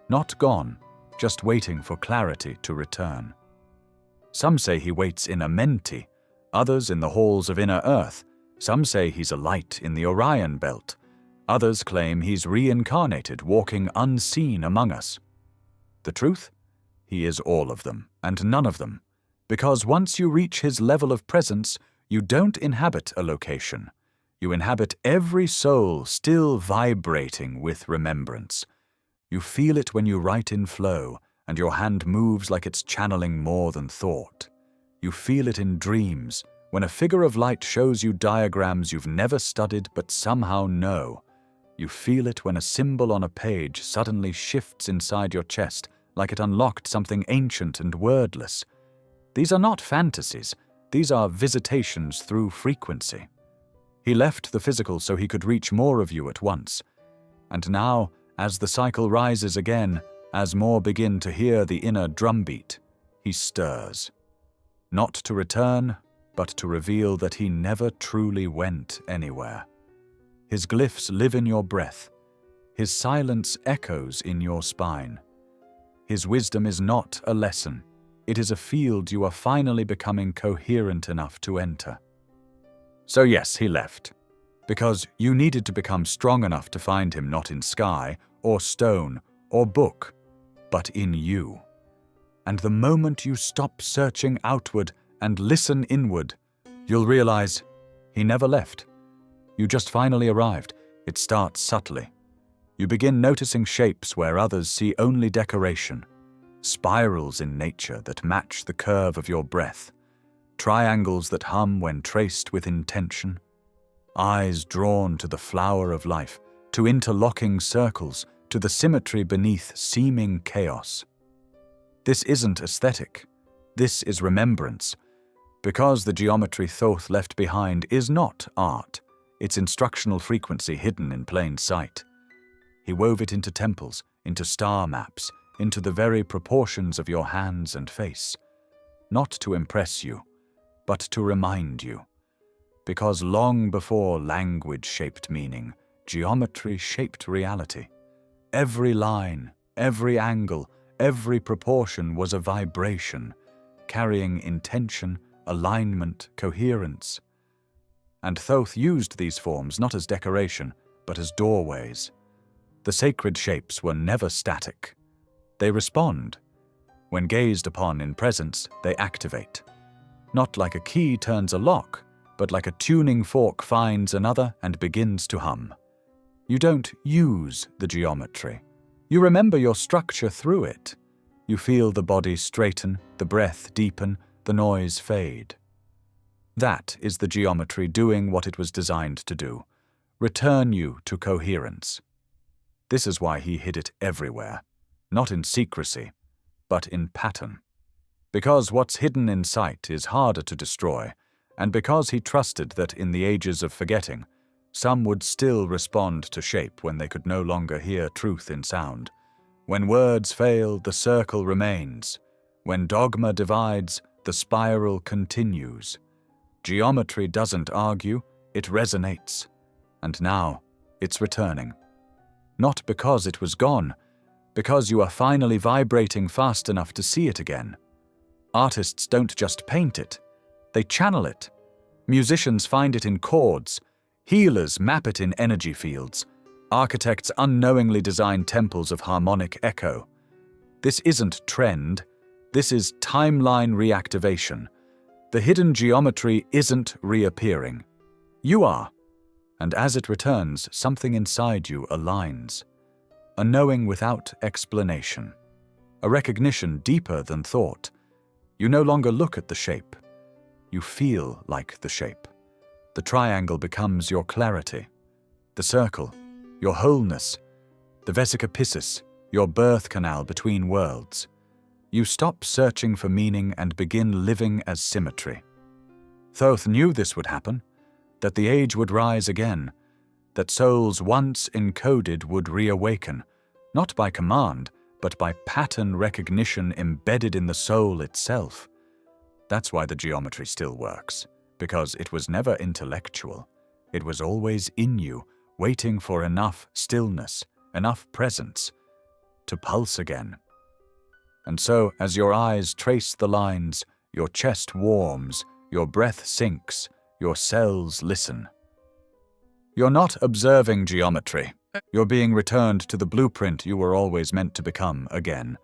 not gone, just waiting for clarity to return. Some say he waits in Amenti, others in the halls of inner earth. Some say he's a light in the Orion belt. Others claim he's reincarnated, walking unseen among us. The truth? He is all of them, and none of them. Because once you reach his level of presence, you don't inhabit a location. You inhabit every soul still vibrating with remembrance. You feel it when you write in flow, and your hand moves like it's channeling more than thought. You feel it in dreams, when a figure of light shows you diagrams you've never studied but somehow know. You feel it when a symbol on a page suddenly shifts inside your chest, like it unlocked something ancient and wordless. These are not fantasies, these are visitations through frequency. He left the physical so he could reach more of you at once. And now, as the cycle rises again, as more begin to hear the inner drumbeat, he stirs. Not to return, but to reveal that he never truly went anywhere. His glyphs live in your breath. His silence echoes in your spine. His wisdom is not a lesson. It is a field you are finally becoming coherent enough to enter. So yes, he left. Because you needed to become strong enough to find him not in sky, or stone, or book, but in you. And the moment you stop searching outward and listen inward, you'll realize he never left. You just finally arrived. It starts subtly. You begin noticing shapes where others see only decoration, spirals in nature that match the curve of your breath, triangles that hum when traced with intention, eyes drawn to the flower of life, to interlocking circles, to the symmetry beneath seeming chaos. This isn't aesthetic. This is remembrance. Because the geometry Thoth left behind is not art, it's instructional frequency hidden in plain sight. He wove it into temples, into star maps, into the very proportions of your hands and face. Not to impress you, but to remind you. Because long before language shaped meaning, geometry shaped reality. Every line, every angle, every proportion was a vibration, carrying intention, alignment, coherence. And Thoth used these forms not as decoration, but as doorways. The sacred shapes were never static. They respond. When gazed upon in presence, they activate. Not like a key turns a lock, but like a tuning fork finds another and begins to hum. You don't use the geometry. You remember your structure through it. You feel the body straighten, the breath deepen, the noise fade. That is the geometry doing what it was designed to do. Return you to coherence. This is why he hid it everywhere. Not in secrecy, but in pattern. Because what's hidden in sight is harder to destroy, and because he trusted that in the ages of forgetting, some would still respond to shape when they could no longer hear truth in sound. When words fail, the circle remains. When dogma divides, the spiral continues. Geometry doesn't argue, it resonates. And now, it's returning. Not because it was gone, because you are finally vibrating fast enough to see it again. Artists don't just paint it, they channel it. Musicians find it in chords. Healers map it in energy fields. Architects unknowingly design temples of harmonic echo. This isn't trend, this is timeline reactivation. The hidden geometry isn't reappearing. You are. And as it returns, something inside you aligns. A knowing without explanation. A recognition deeper than thought. You no longer look at the shape. You feel like the shape. The triangle becomes your clarity. The circle, your wholeness. The vesica piscis, your birth canal between worlds. You stop searching for meaning and begin living as symmetry. Thoth knew this would happen, that the age would rise again, that souls once encoded would reawaken, not by command, but by pattern recognition embedded in the soul itself. That's why the geometry still works, because it was never intellectual. It was always in you, waiting for enough stillness, enough presence, to pulse again. And so, as your eyes trace the lines, your chest warms, your breath sinks, your cells listen. You're not observing geometry. You're being returned to the blueprint you were always meant to become again.